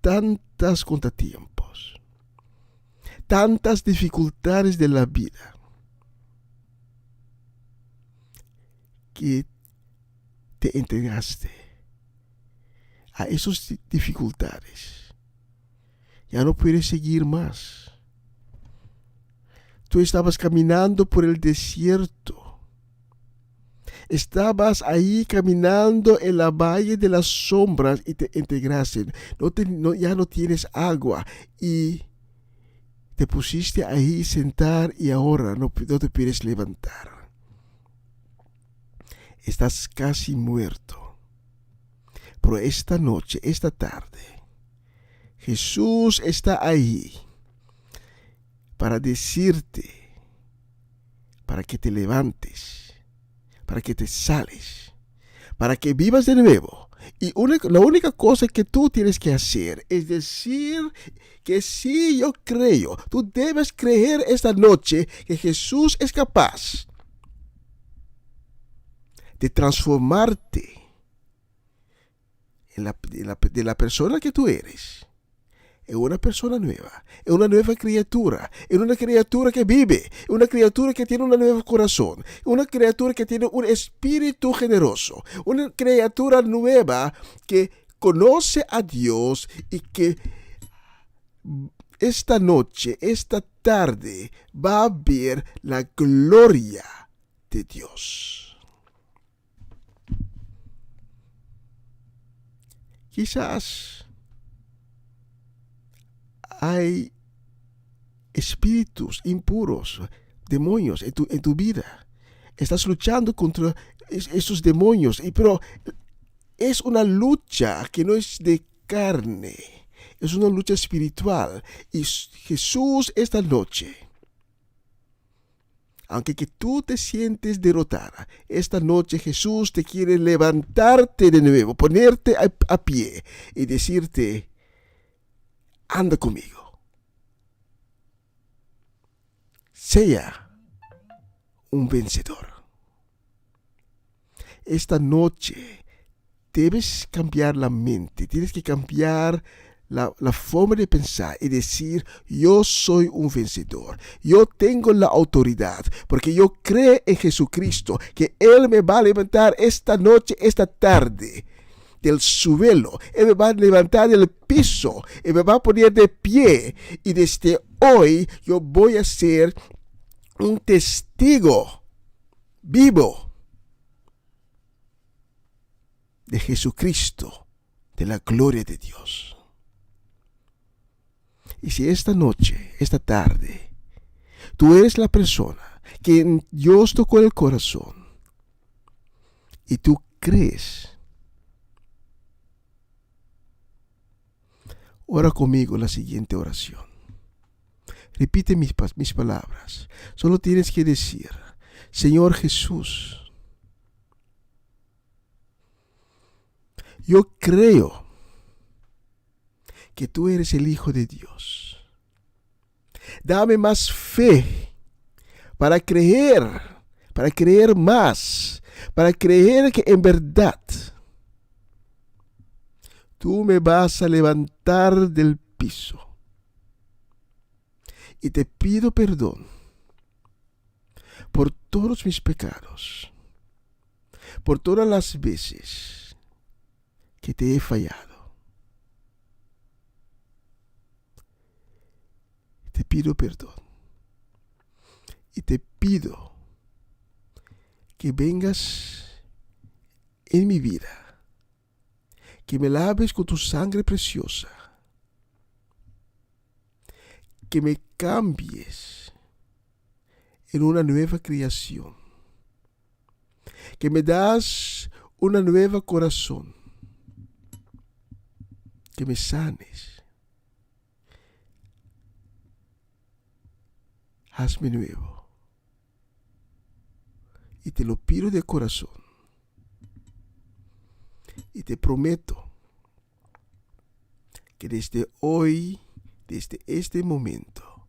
tantos contratiempos, tantas dificultades de la vida, que te entregaste a esas dificultades. Ya no puedes seguir más. Tú estabas caminando por el desierto. Estabas ahí caminando en la valle de las sombras y te entregaste. Ya no tienes agua y te pusiste ahí sentar y ahora no te puedes levantar. Estás casi muerto. Pero esta noche, esta tarde, Jesús está ahí para decirte, para que te levantes, para que te sales, para que vivas de nuevo. Y la única cosa que tú tienes que hacer es decir que sí, yo creo. Tú debes creer esta noche que Jesús es capaz de transformarte de la persona que tú eres en una persona nueva, en una nueva criatura, en una criatura que vive, en una criatura que tiene un nuevo corazón, una criatura que tiene un espíritu generoso, una criatura nueva que conoce a Dios y que esta noche, esta tarde, va a ver la gloria de Dios. Quizás hay espíritus impuros, demonios en tu vida. Estás luchando contra esos demonios, pero es una lucha que no es de carne, es una lucha espiritual. Y Jesús esta noche, aunque que tú te sientes derrotada, esta noche Jesús te quiere levantarte de nuevo, ponerte a pie y decirte: anda conmigo. Sea un vencedor. Esta noche debes cambiar la mente, tienes que cambiar la forma de pensar y decir: yo soy un vencedor, yo tengo la autoridad, porque yo creo en Jesucristo, que Él me va a levantar esta noche, esta tarde, del suelo. Él me va a levantar del piso y me va a poner de pie, y desde hoy yo voy a ser un testigo vivo de Jesucristo, de la gloria de Dios. Y si esta noche, esta tarde, tú eres la persona que Dios tocó el corazón y tú crees, ora conmigo la siguiente oración. Repite mis palabras. Solo tienes que decir: Señor Jesús, yo creo que tú eres el Hijo de Dios. Dame más fe para creer más, para creer que en verdad tú me vas a levantar del piso. Y te pido perdón por todos mis pecados, por todas las veces que te he fallado. Te pido perdón. Y te pido que vengas en mi vida, que me laves con tu sangre preciosa, que me cambies en una nueva creación, que me das una nueva corazón, que me sanes, hazme nuevo, y te lo pido de corazón, y te prometo que desde hoy, desde este momento,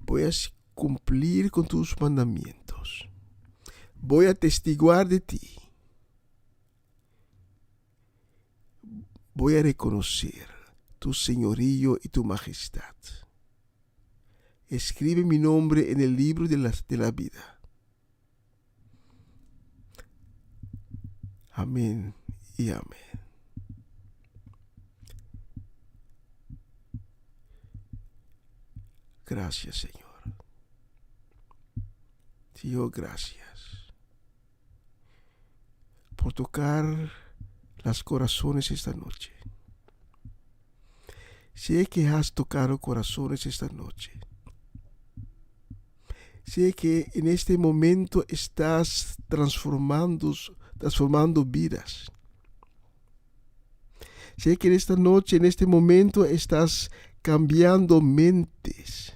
voy a cumplir con tus mandamientos. Voy a testiguar de ti. Voy a reconocer tu señorío y tu majestad. Escribe mi nombre en el libro de la vida. Amén y amén. Gracias, Señor. Dios, gracias por tocar los corazones esta noche. Sé que has tocado corazones esta noche. Sé que en este momento estás transformando vidas. Sé que en esta noche, en este momento, estás cambiando mentes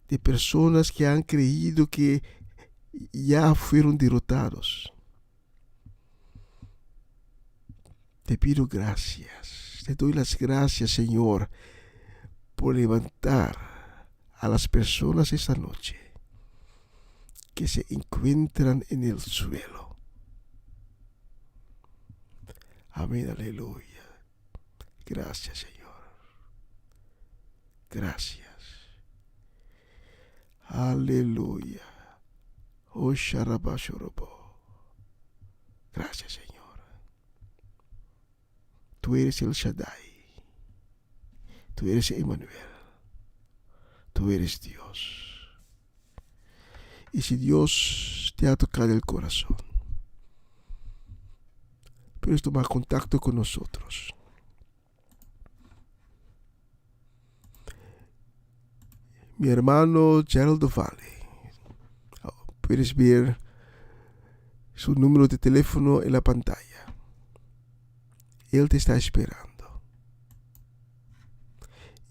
de personas que han creído que ya fueron derrotados. Te pido gracias, te doy las gracias, Señor, por levantar a las personas esta noche que se encuentran en el suelo. Amén, aleluya. Gracias, Señor. Gracias. Aleluya. Oh, Sharabashorobo. Gracias, Señor. Tú eres el Shaddai. Tú eres Emmanuel. Tú eres Dios. Y si Dios te ha tocado el corazón, puedes tomar contacto con nosotros. Mi hermano Gerald Valle, puedes ver su número de teléfono en la pantalla. Él te está esperando.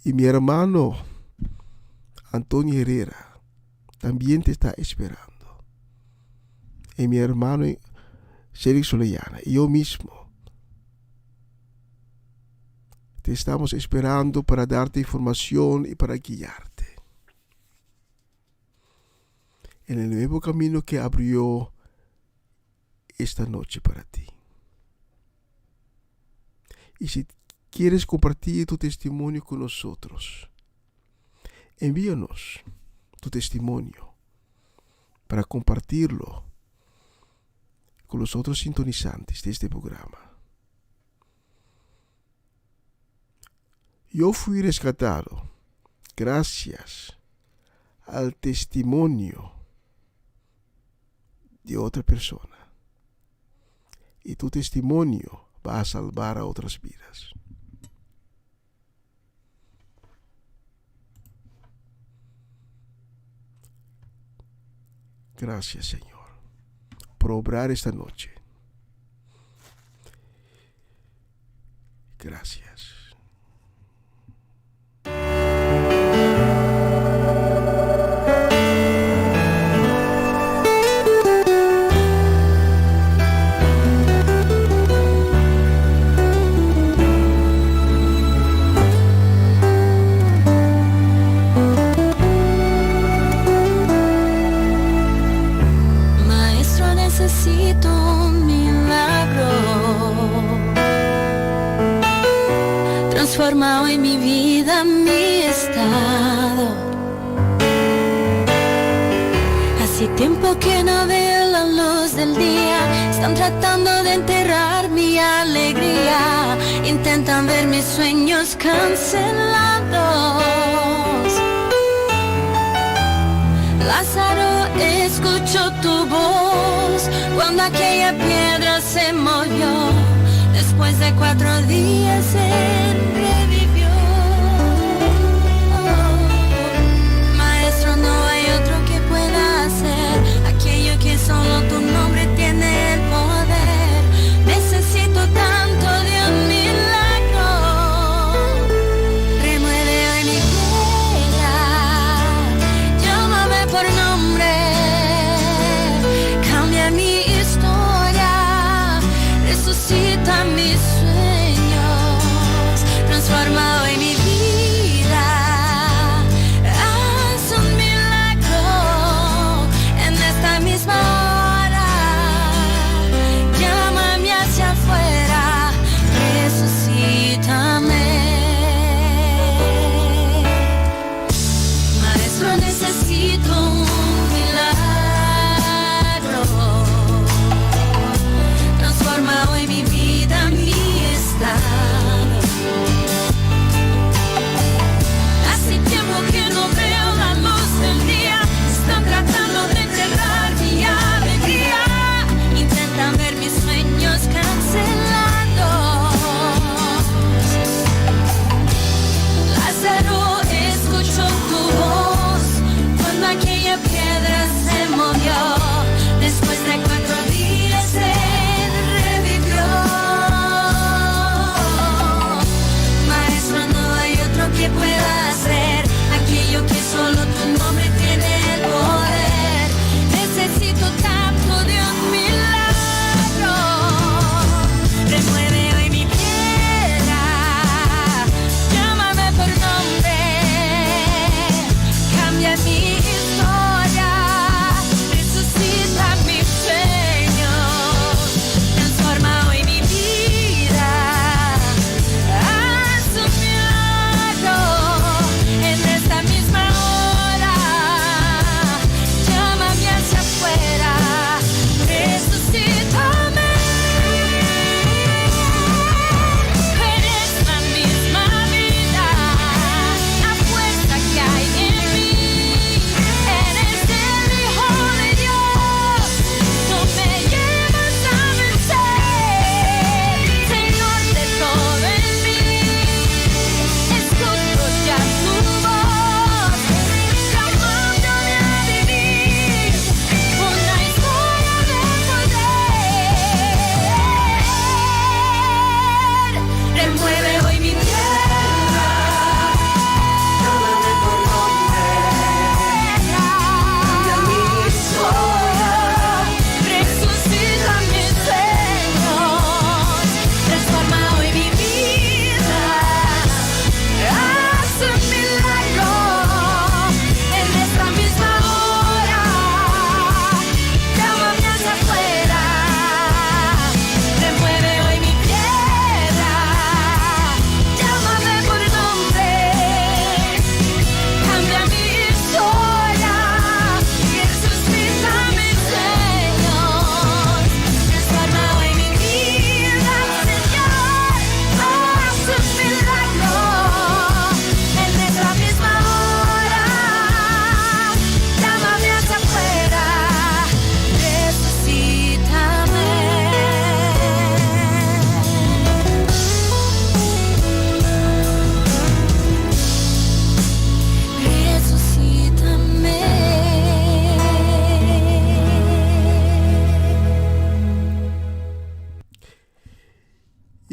Y mi hermano Antonio Herrera también te está esperando. Y mi hermano Cedric Soleyana y yo mismo te estamos esperando para darte información y para guiarte en el nuevo camino que abrió esta noche para ti. Y si quieres compartir tu testimonio con nosotros, envíanos tu testimonio para compartirlo con los otros sintonizantes de este programa. Yo fui rescatado gracias al testimonio de otra persona. Y tu testimonio va a salvar a otras vidas. Gracias, Señor, por obrar esta noche. Gracias. Necesito un milagro. Transforma hoy mi vida, mi estado. Hace tiempo que no veo la luz del día. Están tratando de enterrar mi alegría. Intentan ver mis sueños cancelados. Lázaro, escucho tu voz cuando aquella piedra se movió. Después de 4 días él revivió. Maestro, no hay otro que pueda hacer aquello que solo tu nombre tiene el poder. Necesito tanto de un milagro. Remueve hoy mi vida. Llámame por nombre. Cambia mi historia. Resucita mis sueños.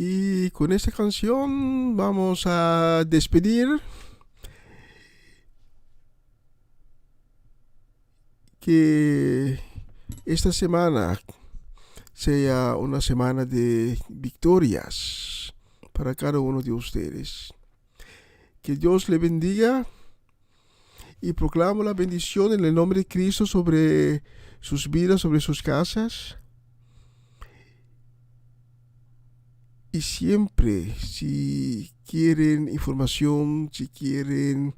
Y con esta canción vamos a despedir. Que esta semana sea una semana de victorias para cada uno de ustedes. Que Dios le bendiga y proclamo la bendición en el nombre de Cristo sobre sus vidas, sobre sus casas. Y siempre, si quieren información, si quieren,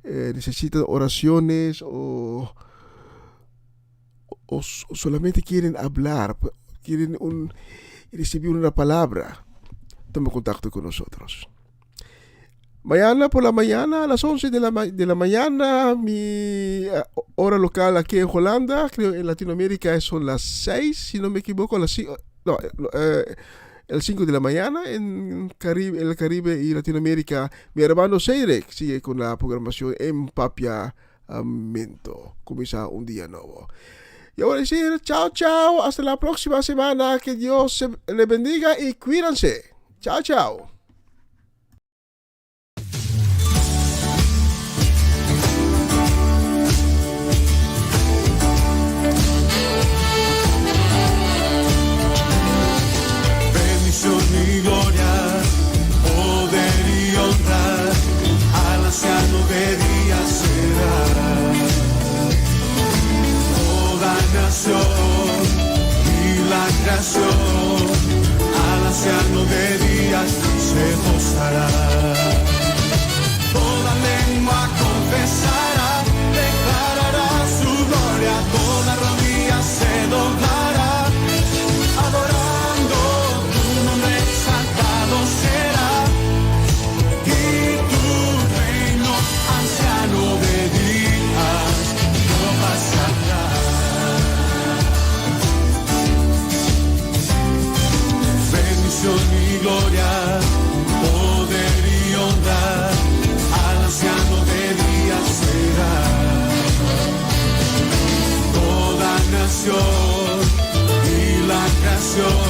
necesitan oraciones o solamente quieren hablar, quieren recibir una palabra, tomen contacto con nosotros. Mañana por la mañana, a las 11 de la mañana, mi hora local aquí en Holanda, creo en Latinoamérica son las 6, si no me equivoco, el 5 de la mañana, en el Caribe y Latinoamérica. Mi hermano Seirek sigue con la programación en Papiamento. Comienza un día nuevo. Y ahora decir chao, chao, hasta la próxima semana, que Dios le bendiga y cuídense. Chao, chao. Y gloria, poder y honra, al anciano de días será. Toda nación y la creación, al anciano de días se gozará. Toda lengua confesará, declarará su gloria, toda rodilla se doblará, adorando tu nombre exaltado será, y tu reino, anciano de días, no pasará. Bendición y gloria, poder y honra, al anciano de días será. Toda nación y la creación,